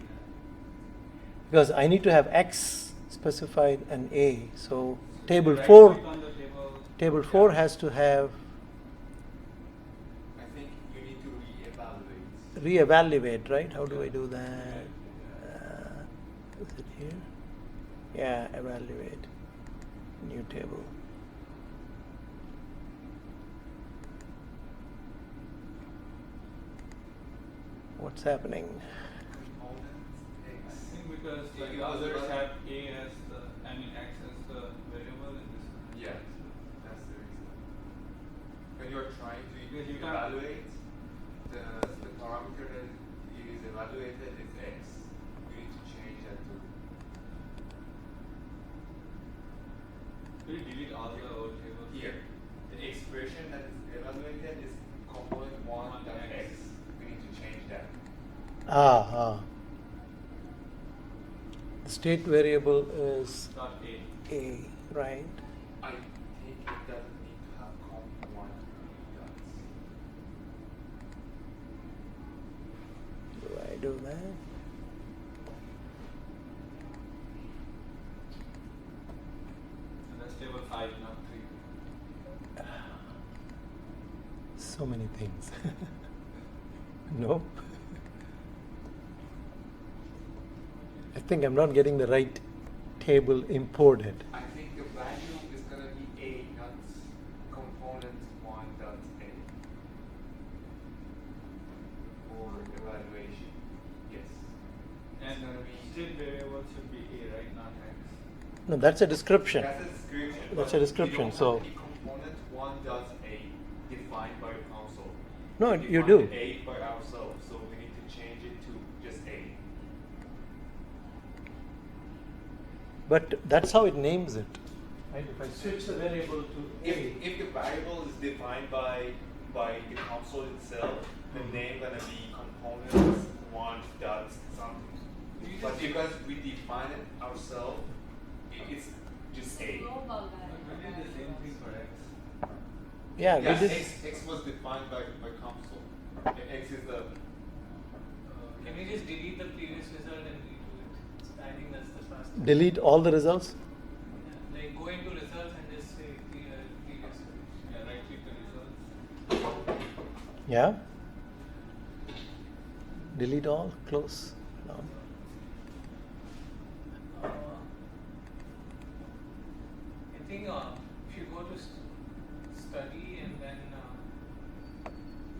Because I need to have x specified and a. So table right 4. click on the table. Table 4 has to have I think you need to reevaluate. reevaluate, right? How do I do that? Is it here? Yeah, evaluate. New table. What's happening? I X. think because If like you the others observe- have a as the, I mean x as the variable and this one. Yeah, that's the reason. When you're trying to Because you can't- evaluate, the parameter that is evaluated is x. You need to change that to. Will you delete all the old tables? Here, the expression that is evaluated is component 1 dot x. We need to change that. The state variable is Dot a. a, right? I think it doesn't need to have comp1 dots. Do I do that? And that's table 5, not 3. So many things. No. I think I'm not getting the right table imported. I think the value is going to be a, not component 1 dot a. For evaluation. Yes. And It's gonna be- state variable should be a, right? Not x. No, that's a description. That's a description. That's but a description, You don't so- have the component 1 dot a defined by console. No, We you defined do. A by ourselves, so we need to change it to just a. But that's how it names it. Right? If I switch the variable to If the variable is defined by the console itself, the name gonna be components 1 dot something. But because we define it ourselves, it's just a. Global We did the same thing for x. yeah, Yeah, we did. X was defined by console. X is the. Can we just delete the previous result and redo it? I think that's the fastest. Delete all the results. Yeah, like go into results and just say previous. Yeah, right click the results. Yeah. Delete all. Close. No. I think if you go to study and then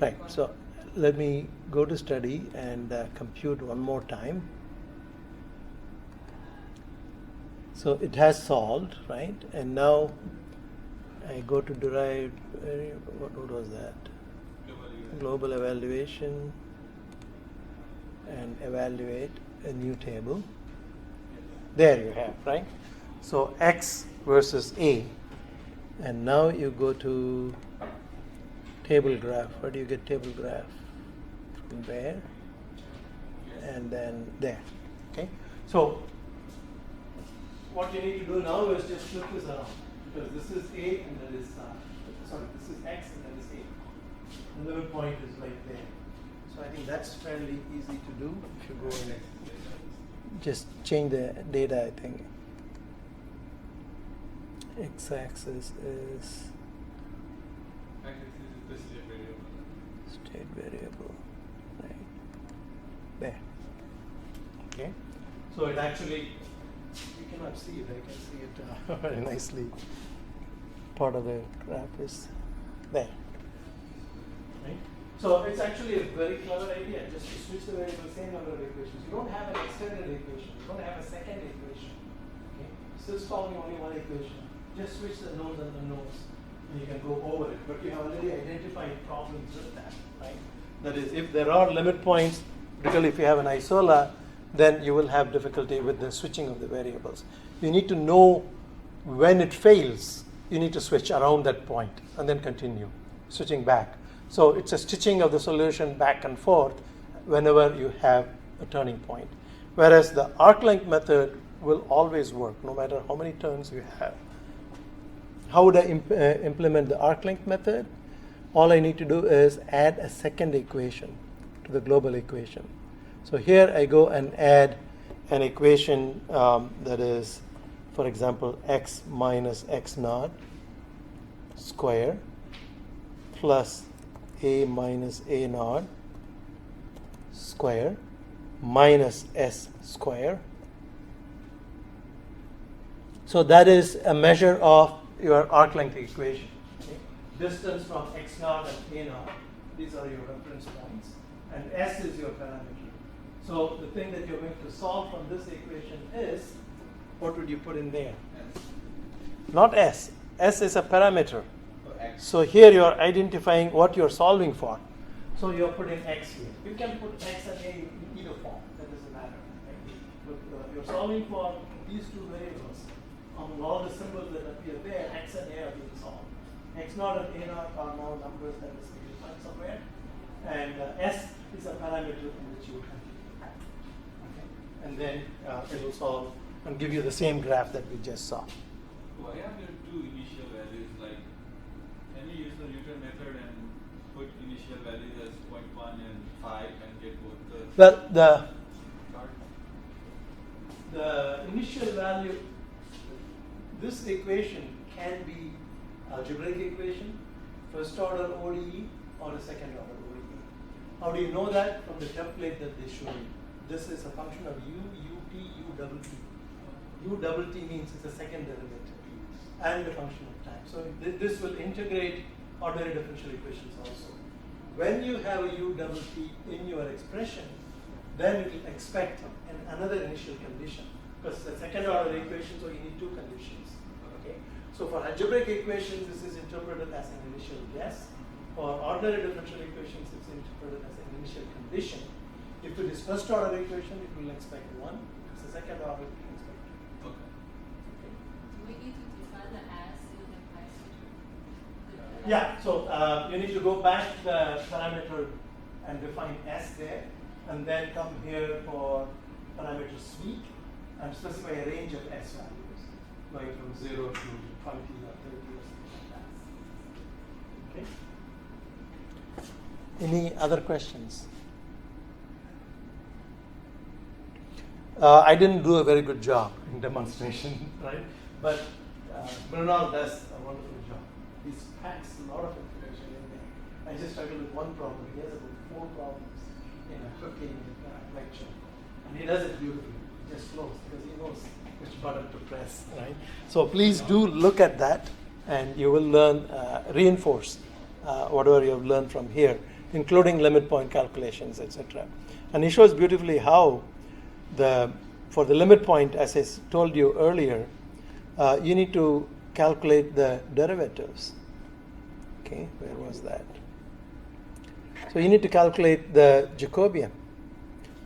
Right. So let me go to study and compute one more time. So it has solved, right? And now I go to derived. What was that? Global evaluation and evaluate a new table. There you have, right? So x versus a. And now you go to table graph. Where do you get table graph? From there, and then there. Okay. So what you need to do now is just flip this around, because this is A and that is this is X and that is A. The limit point is right there. So I think that's fairly easy to do if you go and just change the data. I think X-axis is the state variable. State variable, right there. Okay, so it actually, you cannot see it. I can see it very nicely. Part of the graph is there. Right? So it's actually a very clever idea. Just to switch the variable, same number of equations. You don't have an extended equation. You don't have a second equation. Okay? Still solving only one equation. Just switch the nodes and the nodes, and you can go over it. But you have already identified problems with that, right? That is, if there are limit points, particularly if you have an isola, then you will have difficulty with the switching of the variables. You need to know when it fails. You need to switch around that point and then continue switching back. So it's a stitching of the solution back and forth whenever you have a turning point. Whereas the arc length method will always work no matter how many turns you have. How would I implement the arc length method? All I need to do is add a second equation to the global equation. So here I go and add an equation that is, for example, x minus x naught square plus a minus a naught square minus s square. So that is a measure of your arc length equation. Okay? Distance from x naught and a naught, these are your reference points, and s is your parameter. So the thing that you're going to solve from this equation is, what would you put in there? S. Not s. S is a parameter. So X. So here you're identifying what you're solving for. So you're putting x here. You can put x and a in either form. That doesn't matter. Right? But you're solving for these two variables. Among all the symbols that appear there, x and a are being solved. X naught and a naught are now numbers that is defined somewhere. And s is a parameter in which you can. And then it will solve and give you the same graph that we just saw. Why are there two initial values? Like, can you use the Newton method and put initial values as 0.1 and 5 and get both the Well, chart? the initial value, this equation can be algebraic equation, first order ODE, or a second order ODE. How do you know that? From the template that they show you. This is a function of u, ut, u double t. U double t means it's a second derivative and a function of time. So this will integrate ordinary differential equations also. When you have a u double t in your expression, then it will expect another initial condition, because the second order equation, so you need two conditions. Okay. So for algebraic equations, this is interpreted as an initial guess. For ordinary differential equations, it's interpreted as an initial condition. If it is first order equation, it will expect 1. If it's the second order, it will expect 2. Okay. Okay. Do we need to define the S in the passage? Yeah, so you need to go back the parameter and define S there, and then come here for parameter sweep and specify a range of S values, going from 0 to 20 or 30 or something like that. Okay. Any other questions? I didn't do a very good job in demonstration, right? But Bernal does a wonderful job. He packs a lot of information in there. I just struggled with one problem. He has about 4 problems in a 15-minute lecture. And he does it beautifully. It just flows because he knows which button to press, right? So please do look at that, and you will learn, reinforce whatever you have learned from here, including limit point calculations, etc. And he shows beautifully how for the limit point, as I told you earlier, you need to calculate the derivatives. Okay, where was that? So you need to calculate the Jacobian.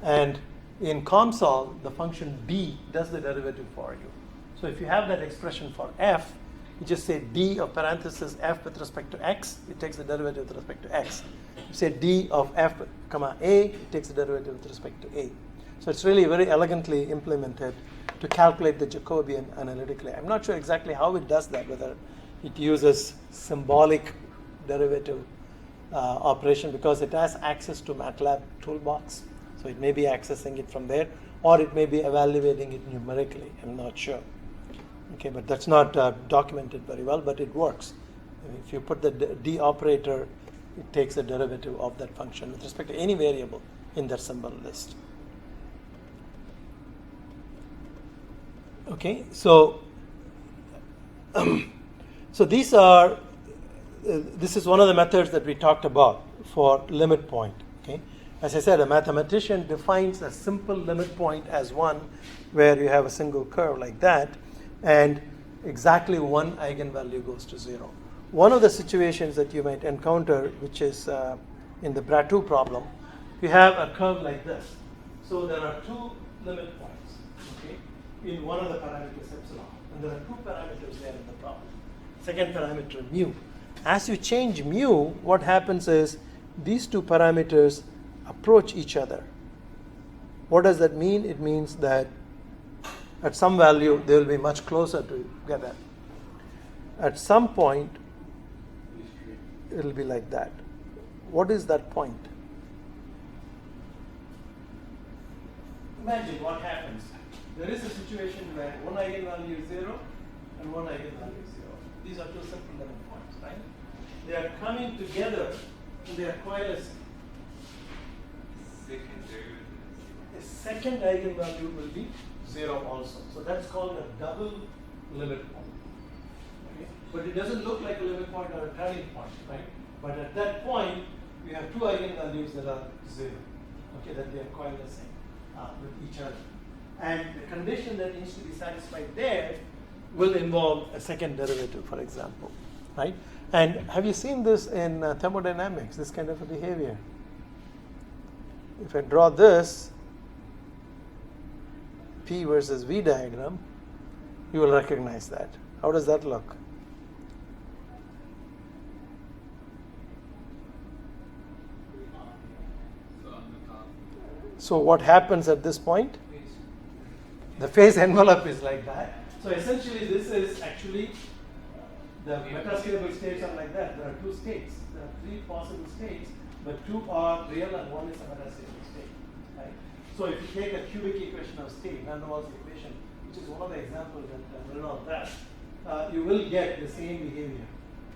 And in COMSOL, the function b does the derivative for you. So if you have that expression for f, You just say d of parenthesis f with respect to x, it takes the derivative with respect to x. You say d of f comma a, it takes the derivative with respect to a. So it's really very elegantly implemented to calculate the Jacobian analytically. I'm not sure exactly how it does that, whether it uses symbolic derivative operation because it has access to MATLAB toolbox. So it may be accessing it from there, or it may be evaluating it numerically. I'm not sure. Okay, but that's not documented very well, but it works. If you put the d operator, it takes the derivative of that function with respect to any variable in that symbol list. Okay, so so these are this is one of the methods that we talked about for limit point. Okay, as I said, a mathematician defines a simple limit point as one where you have a single curve like that, and exactly one eigenvalue goes to 0. One of the situations that you might encounter, which is in the Bratu problem, you have a curve like this. So there are two limit points, okay, in one of the parameters epsilon, and there are two parameters there in the problem. Second parameter mu. As you change mu, what happens is these two parameters approach each other. What does that mean? It means that at some value they will be much closer together. At some point it will be like that. What is that point? Imagine what happens. There is a situation where one eigenvalue is 0 and one eigenvalue is 0. These are two simple limit points, right? They are coming together and they are coalescing. A second eigenvalue will be 0 also. So that's called a double limit point. Okay? But it doesn't look like a limit point or a turning point, right? But at that point, we have two eigenvalues that are 0, okay, that they are coalescing with each other. And the condition that needs to be satisfied there will involve a second derivative, for example, right? And have you seen this in thermodynamics, this kind of a behavior? If I draw this P versus V diagram, you will recognize that. How does that look? So what happens at this point? The phase envelope is like that. So essentially this is actually the metastable states are like that. There are two states. There are three possible states, but two are real and one is a metastable state. Right? So if you take a cubic equation of state, Van der Waals equation, which is one of the examples that Renault does, you will get the same behavior.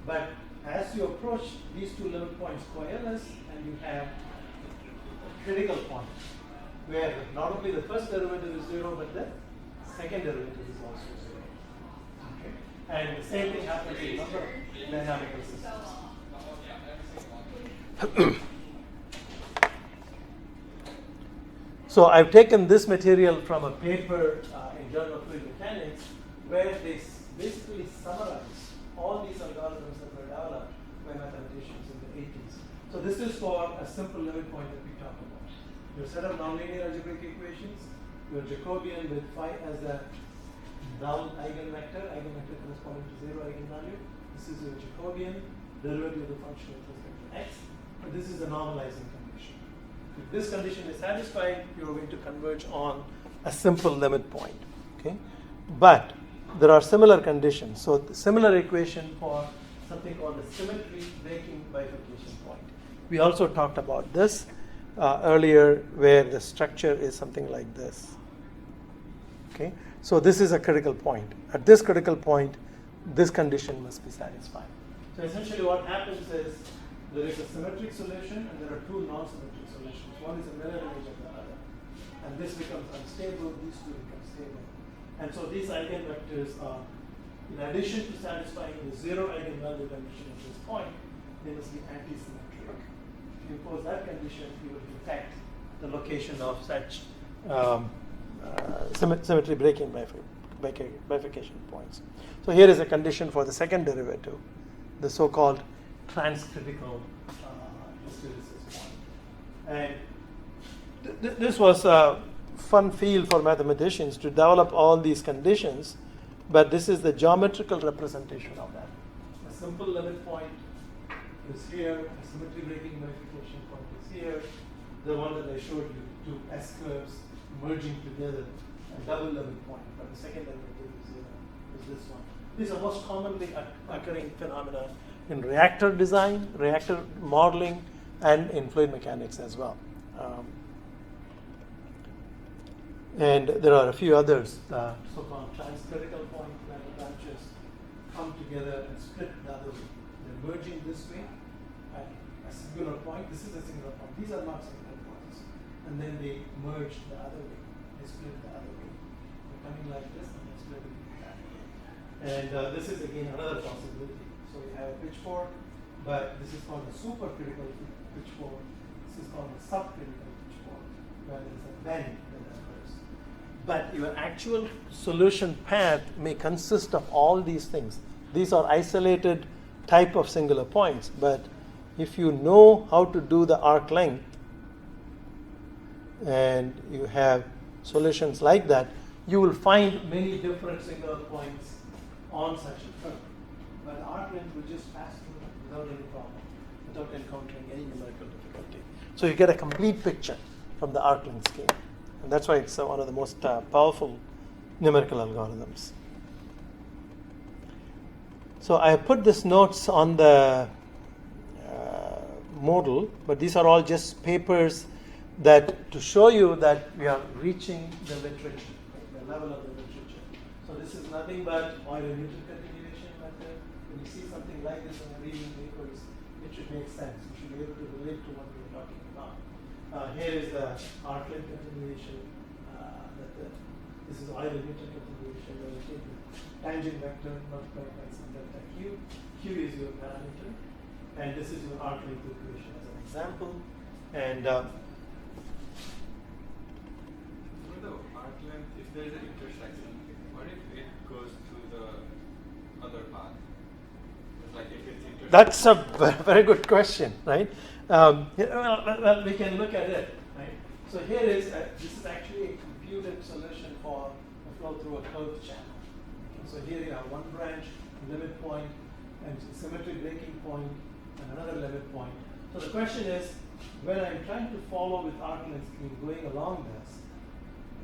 But as you approach these two limit points coalesce, and you have a critical point where not only the first derivative is 0, but the second derivative is also 0. Okay? And the same thing happens in other dynamical systems. So I've taken this material from a paper in Journal of Fluid Mechanics where they basically summarize all these algorithms that were developed by mathematicians in the 80s. So this is for a simple limit point that we talked about. Your set of nonlinear algebraic equations, your Jacobian with phi as a null eigenvector corresponding to 0 eigenvalue. This is your Jacobian derivative of the function with respect to x, but this is the normalizing condition. If this condition is satisfied, you are going to converge on a simple limit point. Okay, but there are similar conditions. So the similar equation for something called a symmetry breaking bifurcation point. We also talked about this earlier, where the structure is something like this. Okay, so this is a critical point. At this critical point, this condition must be satisfied. So essentially what happens is there is a symmetric solution and there are two non-symmetric solutions. One is a mirror image of the other. And this becomes unstable, these two become stable. And so these eigenvectors are, in addition to satisfying the 0 eigenvalue condition at this point, they must be anti-symmetric. If you impose that condition, you will detect the location of such symmetry breaking bifurcation points. So here is a condition for the second derivative, the so-called transcritical hysteresis point. And this was a fun field for mathematicians to develop all these conditions but this is the geometrical representation of that. A simple limit point is here, a symmetry breaking verification point is here, the one that I showed you, two S curves merging together, a double limit point, but the second derivative is this one. These are most commonly occurring phenomena in reactor design, reactor modeling, and in fluid mechanics as well. And there are a few others, so-called transcritical point, where the branches come together and split the other way. They're merging this way at a singular point. This is a singular point. These are not singular points. And then they merge the other way. They split the other way. They're coming like this and they're splitting that way. And this is again another possibility. So we have a pitchfork, but this is called a supercritical pitchfork. This is called a subcritical pitchfork, where there is a bend that occurs. But your actual solution path may consist of all these things. These are isolated type of singular points, but if you know how to do the arc length and you have solutions like that, you will find many different singular points on such a curve. But the arc length will just pass through without any problem, without encountering any numerical difficulty. So you get a complete picture from the arc length scale. And that's why it's one of the most powerful numerical algorithms. So I have put these notes on the modal, but these are all just papers that to show you that we are reaching the literature, the level of the literature. So this is nothing but Euler-Newton continuation method. When you see something like this in a reading papers, it should make sense. You should be able to relate to what we are talking about. Here is the arc length continuation. This is Euler-Newton continuation where you take the tangent vector multiplied by some delta q. Q is your parameter, and this is your arc length equation as an example. And for the arc length, if there is an intersection, what if it goes to the other path? It's like if it's intersecting. that's a very good question, right? Well, we can look at it, right? So here is this is actually a computed solution for a flow through a curved channel. So here you have one branch, limit point, and symmetry breaking point, and another limit point. So the question is, when I'm trying to follow with arc length scheme going along this,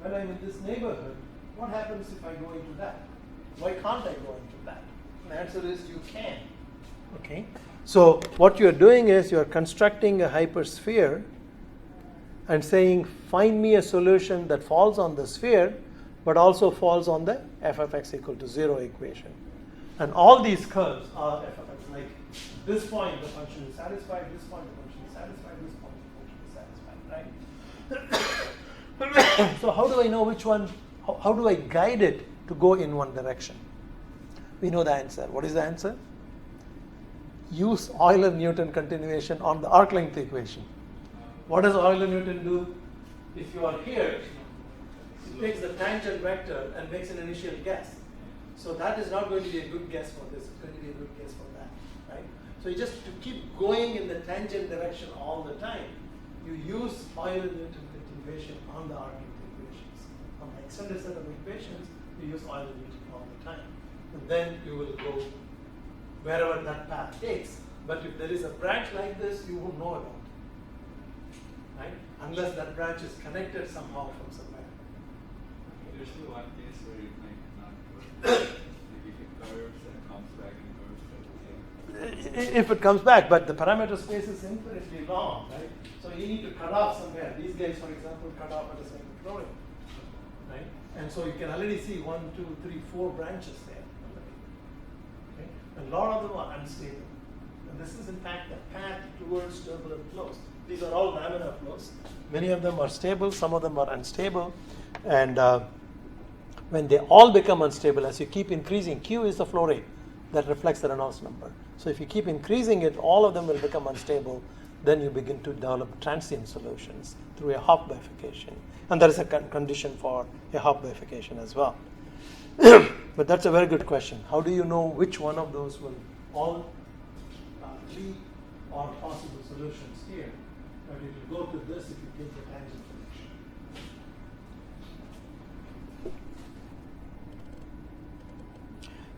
when I'm in this neighborhood, what happens if I go into that? Why can't I go into that? The answer is you can. Okay. So what you're doing is you're constructing a hypersphere and saying, find me a solution that falls on the sphere, but also falls on the f of x equal to 0 equation. And all these curves are f of x. Like this point, the function is satisfied. This point, the function is satisfied. This point, the function is satisfied, right? So how do I know which one? How do I guide it to go in one direction? We know the answer. What is the answer? Use Euler-Newton continuation on the arc length equation. What does Euler-Newton do? If you are here, it takes the tangent vector and makes an initial guess. So that is not going to be a good guess for this. It's going to be a good guess for that, right? So you just to keep going in the tangent direction all the time, you use Euler-Newton continuation on the arc length equations. On the extended set of equations, you use Euler-Newton all the time. And then you will go wherever that path takes. But if there is a branch like this, you won't know about it, right? Unless that branch is connected somehow from somewhere. There's still one case where it might not work. Like if it curves and comes back and curves at the same. If it comes back, but the parameter space is infinitely long, right? So you need to cut off somewhere. These guys, for example, cut off at a certain fluorine, right? And so you can already see 1, 2, 3, 4 branches there. Okay? A lot of them are unstable. And this is in fact the path towards turbulent flows. These are all laminar flows. Many of them are stable, some of them are unstable. And when they all become unstable, as you keep increasing, Q is the flow rate that reflects the Reynolds number. So if you keep increasing it, all of them will become unstable. Then you begin to develop transient solutions through a Hopf bifurcation. And there is a condition for a Hopf bifurcation as well. But that's a very good question. How do you know which one of those will all three are possible solutions here? But it will go to this if you take the tangent solution.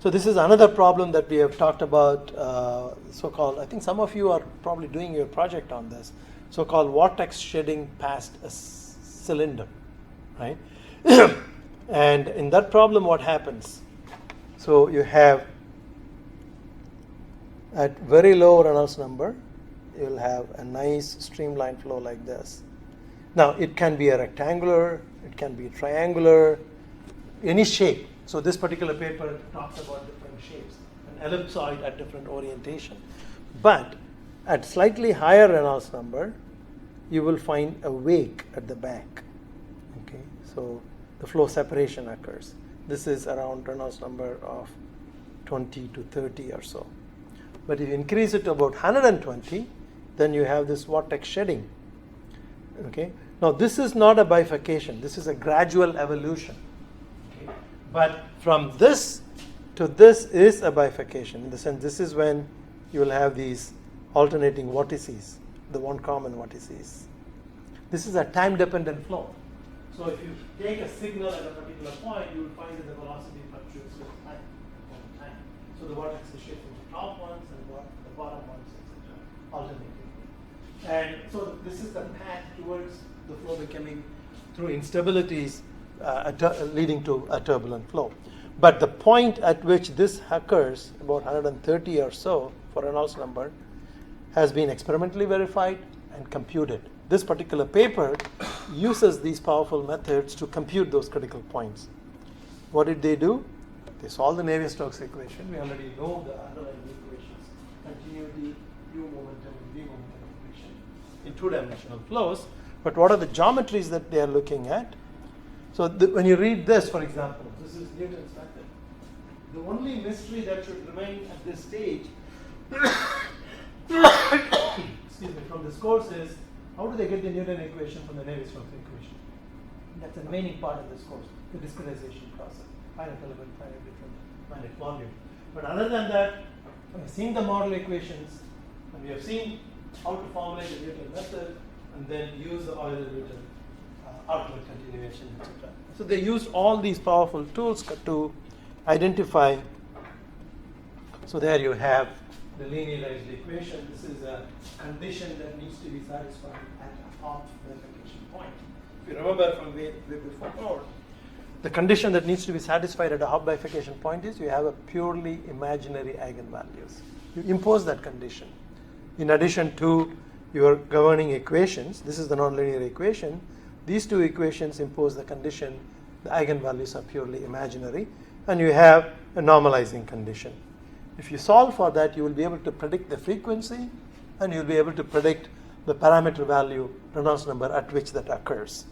So this is another problem that we have talked about, so-called, I think some of you are probably doing your project on this, so-called vortex shedding past a cylinder, right? And in that problem, what happens? So you have, at very low Reynolds number, you will have a nice streamlined flow like this. Now, it can be a rectangular, it can be triangular, any shape. So this particular paper talks about different shapes, an ellipsoid at different orientation. But at slightly higher Reynolds number, you will find a wake at the back. Okay, so the flow separation occurs. This is around Reynolds number of 20 to 30 or so. But if you increase it to about 120, then you have this vortex shedding. Okay, now this is not a bifurcation. This is a gradual evolution. Okay? But from this to this is a bifurcation. In the sense, this is when you will have these alternating vortices, the one common vortices. This is a time-dependent flow. So if you take a signal at a particular point, you will find that the velocity fluctuates with time over time. So the vortex is shifting to top ones and the bottom ones, etc., alternating. And so this is the path towards the flow becoming through instabilities leading to a turbulent flow. But the point at which this occurs, about 130 or so for Reynolds number, has been experimentally verified and computed. This particular paper uses these powerful methods to compute those critical points. What did they do? They solved the Navier-Stokes equation. We already know the underlying equations. Continuity, U momentum, and V momentum equation in two-dimensional flows. But what are the geometries that they are looking at? So when you read this, for example, this is Newton's method. The only mystery that should remain at this stage excuse me, from this course is how do they get the Newton equation from the Navier-Stokes equation? That's the remaining part of this course, the discretization process, finite element, finite different, finite volume. But other than that, we have seen the model equations, and we have seen how to formulate the Newton method, and then use the Euler-Newton outward continuation, etc. So they used all these powerful tools to identify. So there you have the linearized equation. This is a condition that needs to be satisfied at a Hopf verification point. If you remember from way before, the condition that needs to be satisfied at a Hopf bifurcation point is you have a purely imaginary eigenvalues. You impose that condition. In addition to your governing equations, this is the nonlinear equation, these two equations impose the condition the eigenvalues are purely imaginary, and you have a normalizing condition. If you solve for that, you will be able to predict the frequency, and you'll be able to predict the parameter value, Reynolds number, at which that occurs.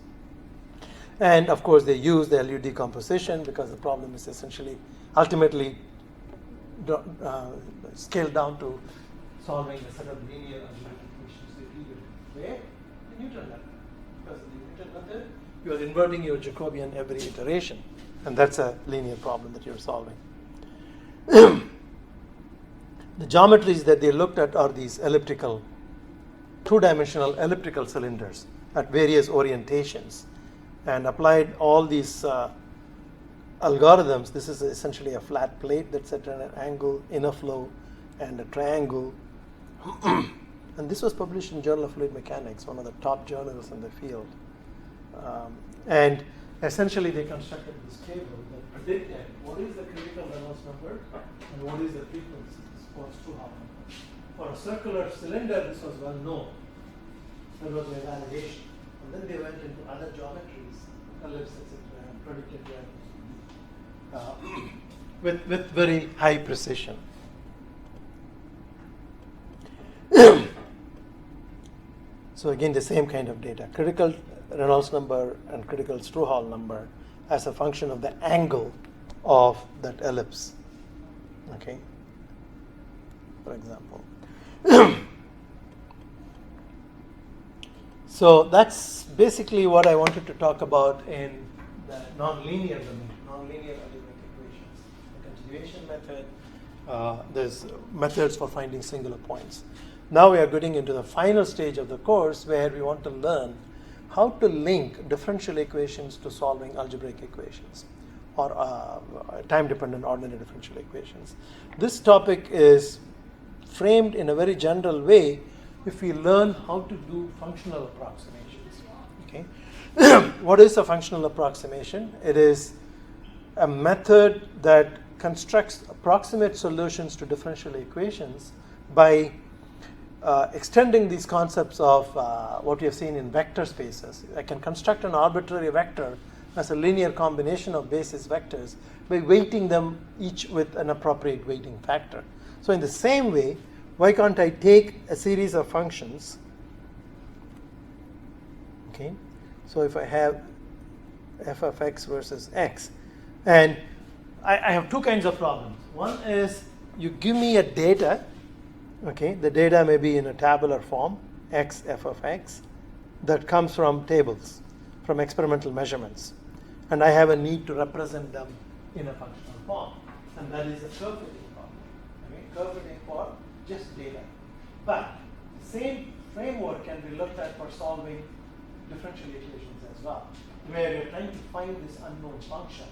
And of course, they use the LU decomposition because the problem is essentially ultimately scaled down to solving a set of linear algebraic equations. They leave it where? The Newton method. Because in the Newton method, you are inverting your Jacobian every iteration, and that's a linear problem that you're solving. The geometries that they looked at are these elliptical, two-dimensional elliptical cylinders at various orientations, and applied all these algorithms. This is essentially a flat plate that's at an angle, inner flow, and a triangle. And this was published in Journal of Fluid Mechanics, one of the top journals in the field. And essentially they constructed this table that predicted what is the critical Reynolds number and what is the frequency, supposed to happen. For a circular cylinder, this was well known. That was their validation. And then they went into other geometries, ellipse, etc., and predicted that with very high precision. So again, the same kind of data. Critical Reynolds number and critical Strouhal number as a function of the angle of that ellipse. Okay, for example. So that's basically what I wanted to talk about in the nonlinear domain, nonlinear algebraic equations, the continuation method. There's methods for finding singular points. Now we are getting into the final stage of the course where we want to learn how to link differential equations to solving algebraic equations. or time-dependent ordinary differential equations. This topic is framed in a very general way if we learn how to do functional approximations. Okay, what is a functional approximation? It is a method that constructs approximate solutions to differential equations by extending these concepts of what we have seen in vector spaces. I can construct an arbitrary vector as a linear combination of basis vectors by weighting them each with an appropriate weighting factor. So in the same way, why can't I take a series of functions? Okay, so if I have f of x versus x, and I have two kinds of problems. One is you give me a data. Okay, the data may be in a tabular form, x f of x, that comes from tables, from experimental measurements. And I have a need to represent them in a functional form. And that is a curve fitting problem. Okay, curve fitting for just data. But the same framework can be looked at for solving differential equations as well, where you're trying to find this unknown function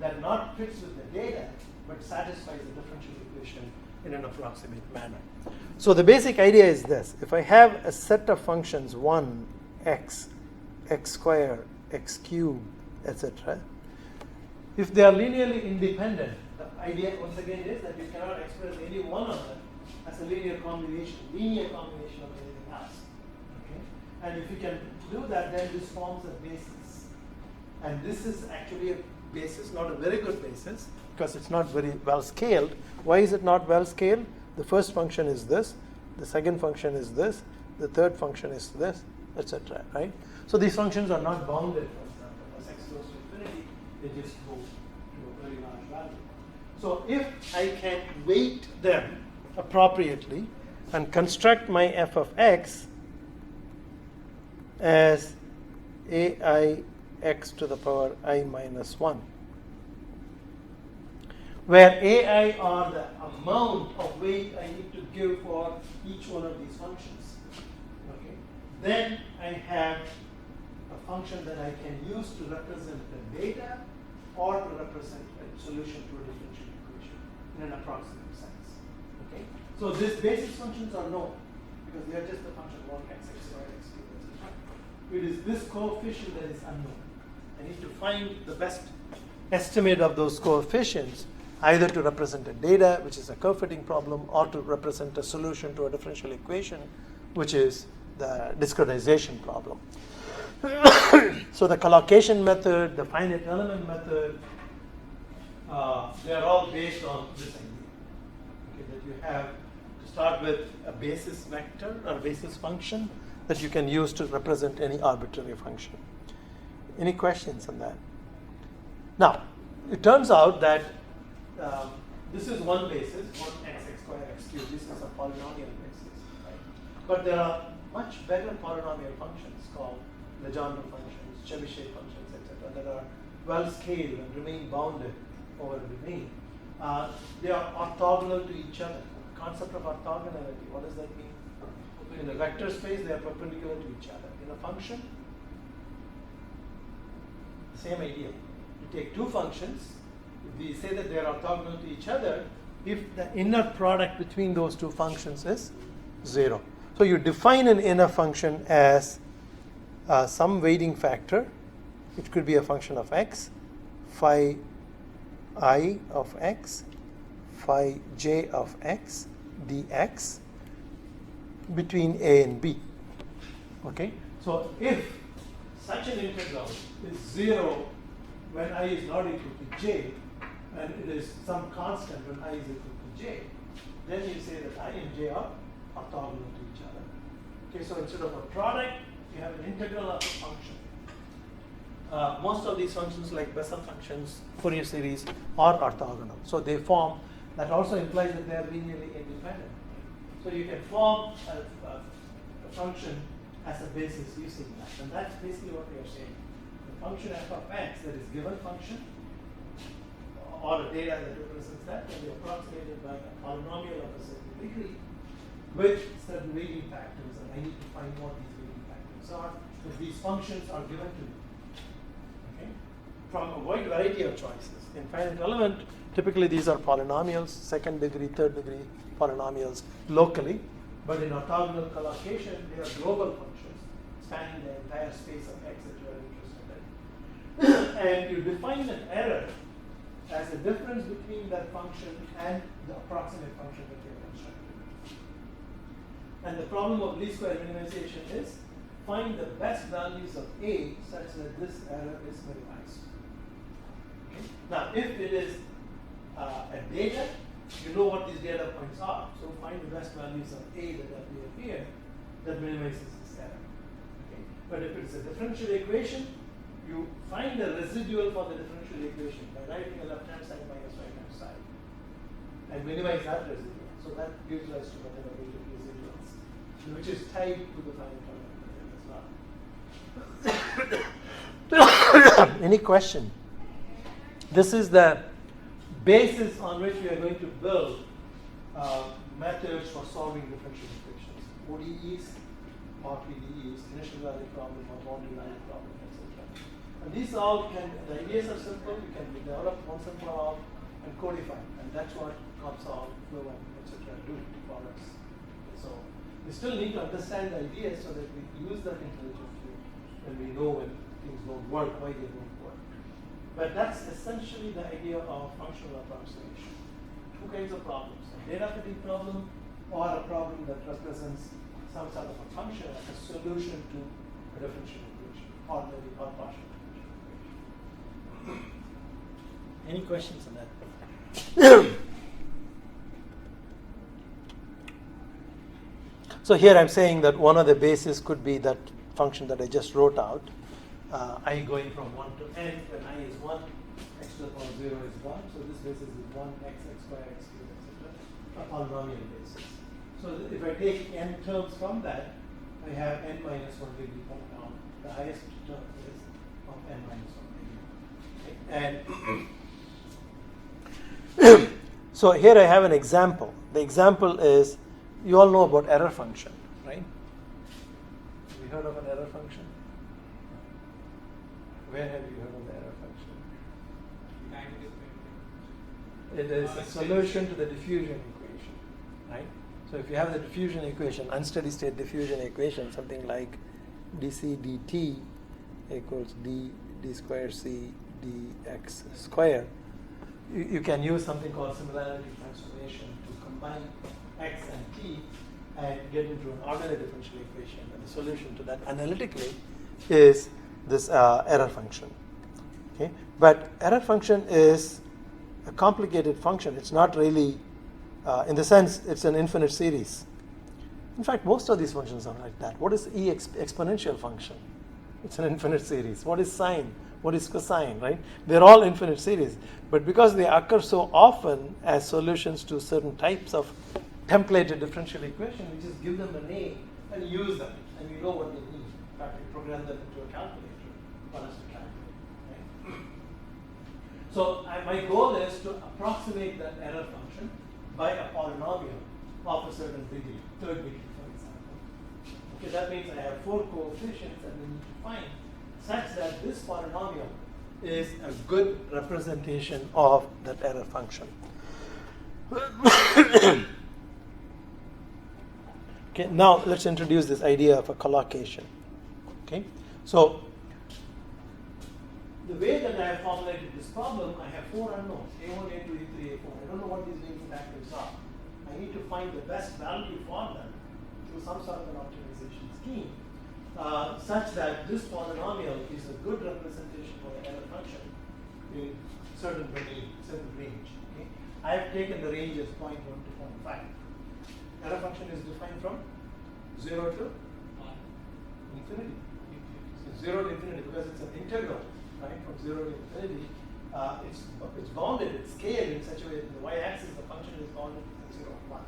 that not fits with the data, but satisfies the differential equation in an approximate manner. So the basic idea is this. If I have a set of functions 1, x, x squared, x cubed, etc., if they are linearly independent, the idea once again is that you cannot express any one of them as a linear combination of anything else. Okay? And if you can do that, then this forms a basis. And this is actually a basis, not a very good basis, because it's not very well scaled. Why is it not well scaled? The first function is this, the second function is this, the third function is this, etc. Right? So these functions are not bounded, for example. As x goes to infinity, they just go to a very large value. So if I can weight them appropriately and construct my f of x as ai x to the power I minus 1, where ai are the amount of weight I need to give for each one of these functions. Okay. Then I have a function that I can use to represent the data or to represent a solution to a differential equation in an approximate sense. Okay. So these basis functions are known because they are just the function 1 x, x squared, x cubed, etc. It is this coefficient that is unknown. I need to find the best estimate of those coefficients, either to represent a data, which is a curve fitting problem, or to represent a solution to a differential equation, which is the discretization problem. So the collocation method, the finite element method, they are all based on this idea. Okay, that you have to start with a basis vector or basis function that you can use to represent any arbitrary function. Any questions on that? Now, it turns out that this is one basis, 1x, x squared, x cubed. This is a polynomial basis. Right? But there are much better polynomial functions called Legendre functions, Chebyshev functions, etc., that are well scaled and remain bounded over the domain. They are orthogonal to each other. The concept of orthogonality, what does that mean? In a vector space, they are perpendicular to each other. In a function, same idea. You take two functions. If we say that they are orthogonal to each other, if the inner product between those two functions is 0. So you define an inner function as some weighting factor. It could be a function of x, phi I of x, phi j of x, dx, between a and b. Okay? So if such an integral is 0 when I is not equal to j, and it is some constant when I is equal to j, then you say that I and j are orthogonal to each other. Okay, so instead of a product, you have an integral of a function. Most of these functions, like Bessel functions, Fourier series, are orthogonal. So they form, that also implies that they are linearly independent. So you can form a function as a basis using that. And that's basically what we are saying. The function f of x, that is given function, or a data that represents that, can be approximated by a polynomial of a certain degree with certain weighting factors, and I need to find what these weighting factors are, if these functions are given to me. Okay? from a wide variety of choices. In finite element, typically these are polynomials, second degree, third degree polynomials locally, but in orthogonal collocation, they are global functions spanning the entire space of X that you are interested in. And you define an error as a difference between that function and the approximate function that you have constructed. And the problem of least square minimization is find the best values of A such that this error is minimized. Okay? Now, if it is a data, you know what these data points are. So find the best values of A that appear here that minimizes this error. Okay? But if it's a differential equation, you find the residual for the differential equation by writing a left-hand side minus right-hand side and minimize that residual. So that gives rise to mathematical residuals, which is tied to the finite element as well. Any question? This is the basis on which we are going to build methods for solving differential equations. ODEs or PDEs, initial value problem or boundary value problem, etc. And these all the ideas are simple, you can be developed once and for all and codified. And that's what COMSOL, Fluent, etc. do for us. So we still need to understand the ideas so that we use them intelligently when we know when things don't work, why they don't work. But that's essentially the idea of functional approximation. Two kinds of problems, a data fitting problem or a problem that represents some sort of a function as a solution to a differential equation, ordinary or partial differential equation. Any questions on that? So here I'm saying that one of the bases could be that function that I just wrote out. I going from 1 to n, when I is 1, x to the power 0 is 1. So this basis is 1, x squared, x cubed, etc. A polynomial basis. So if I take n terms from that, I have n minus 1 degree polynomial. The highest term is of n minus 1 degree. Okay? And so here I have an example. The example is, you all know about error function, right? Have you heard of an error function? Where have you heard of the error function? It is a solution to the diffusion equation, right? So if you have the diffusion equation, unsteady state diffusion equation, something like dc dt equals d squared c dx squared, you can use something called similarity transformation to combine x and t and get into an ordinary differential equation. And the solution to that analytically is this error function. Okay? But error function is a complicated function. It's not really, in the sense, it's an infinite series. In fact, most of these functions are like that. What is exponential function? It's an infinite series. What is sine? What is cosine, right? They're all infinite series. But because they occur so often as solutions to certain types of templated differential equation, we just give them a name and use them, and we know what they mean. In fact, we program them into a calculator for us to calculate. Right? So my goal is to approximate that error function by a polynomial of a certain degree, third degree, for example. Okay, that means I have 4 coefficients that we need to find such that this polynomial is a good representation of that error function. Okay, now let's introduce this idea of a collocation. Okay, so the way that I have formulated this problem, I have 4 unknowns, A1, A2, A3, A4. I don't know what these limiting factors are. I need to find the best value for them through some sort of an optimization scheme, such that this polynomial is a good representation for the error function in certain range. Okay? I have taken the range as 0.1 to 0.5. Error function is defined from 0 to infinity. It's 0 to infinity because it's an integral, right? From 0 to infinity, it's bounded, it's scaled in such a way that the y-axis, the function is bounded to 0 and 1.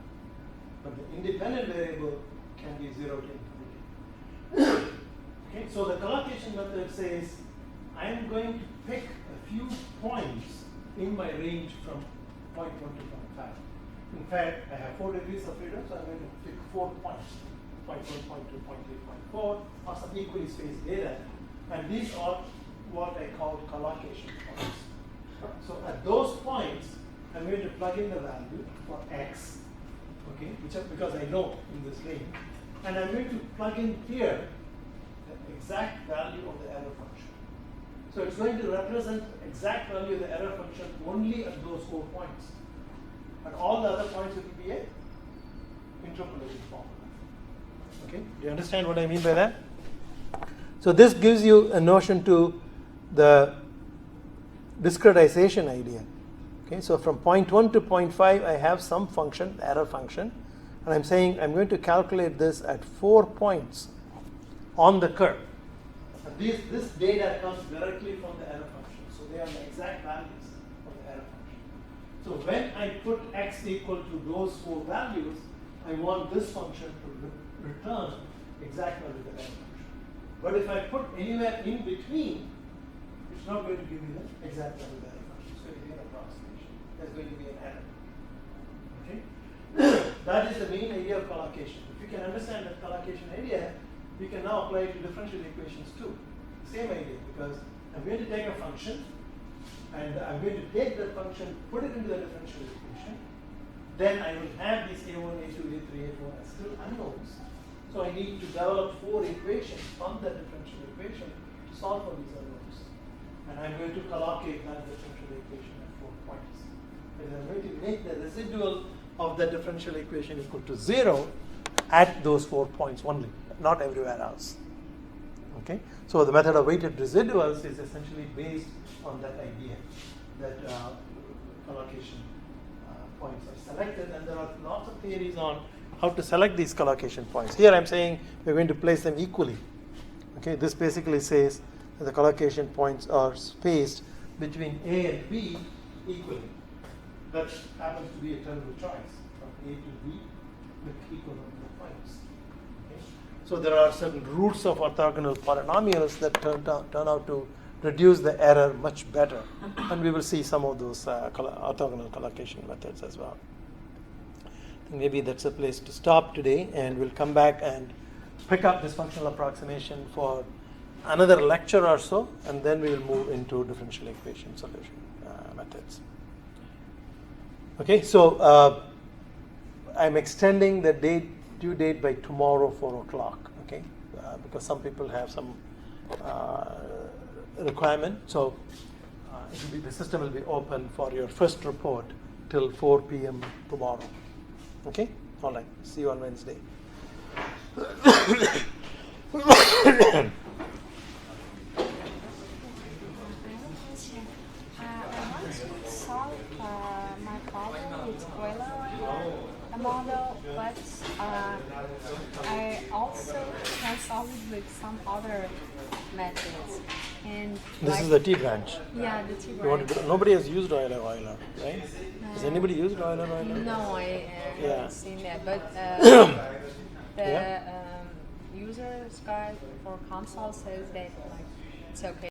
But the independent variable can be 0 to infinity. Okay, so the collocation method says I am going to pick a few points in my range from 0.1 to 0.5. In fact, I have 4 degrees of freedom, so I'm going to pick 4 points, 0.1, 0.2, 0.3, 0.4, or some equally spaced data. And these are what I call collocation points. So at those points, I'm going to plug in the value for x, okay, because I know in this range, and I'm going to plug in here the exact value of the error function. So it's going to represent exact value of the error function only at those 4 points. At all the other points, it will be a interpolated formula. Okay, do you understand what I mean by that? So this gives you a notion to the discretization idea. Okay, so from point 1 to point 5, I have some function, error function, and I'm saying I'm going to calculate this at 4 points on the curve. And this data comes directly from the error function, so they are the exact values of the error function. So when I put x equal to those 4 values, I want this function to return exact value of the error function. But if I put anywhere in between, it's not going to give me the exact value of the error function. It's going to be an approximation. There's going to be an error. Okay? That is the main idea of collocation. If you can understand that collocation idea, we can now apply it to differential equations too. Same idea, because I'm going to take a function and I'm going to take that function, put it into the differential equation. Then I will have these A1, A2, A3, A4 as still unknowns. So I need to develop 4 equations from that differential equation to solve for these unknowns. And I'm going to collocate that differential equation at 4 points. And I'm going to make the residual of the differential equation equal to 0 at those 4 points only, not everywhere else. Okay? So the method of weighted residuals is essentially based on that idea that collocation points are selected, and there are lots of theories on how to select these collocation points. Here I'm saying we're going to place them equally. Okay? This basically says that the collocation points are spaced between A and B equally. That happens to be a terminal choice from A to B with equal number of points. Okay? So there are certain roots of orthogonal polynomials that turn out to reduce the error much better, and we will see some of those orthogonal collocation methods as well. I think maybe that's a place to stop today, and we'll come back and pick up this functional approximation for another lecture or so, and then we will move into differential equation solution methods. Okay, so I'm extending the due date by tomorrow 4 o'clock. Okay, because some people have some requirement. So the system will be open for your first report till 4 p.m. tomorrow. Okay, all right. See you on Wednesday. Solve my problem with Euler model, but I also can solve it with some other methods. And this is the T branch. Yeah, the T You want branch. to nobody has used Euler, right? Has anybody used Euler? No, I Yeah. haven't seen that, but the Yeah. user's guide for console says that like it's okay.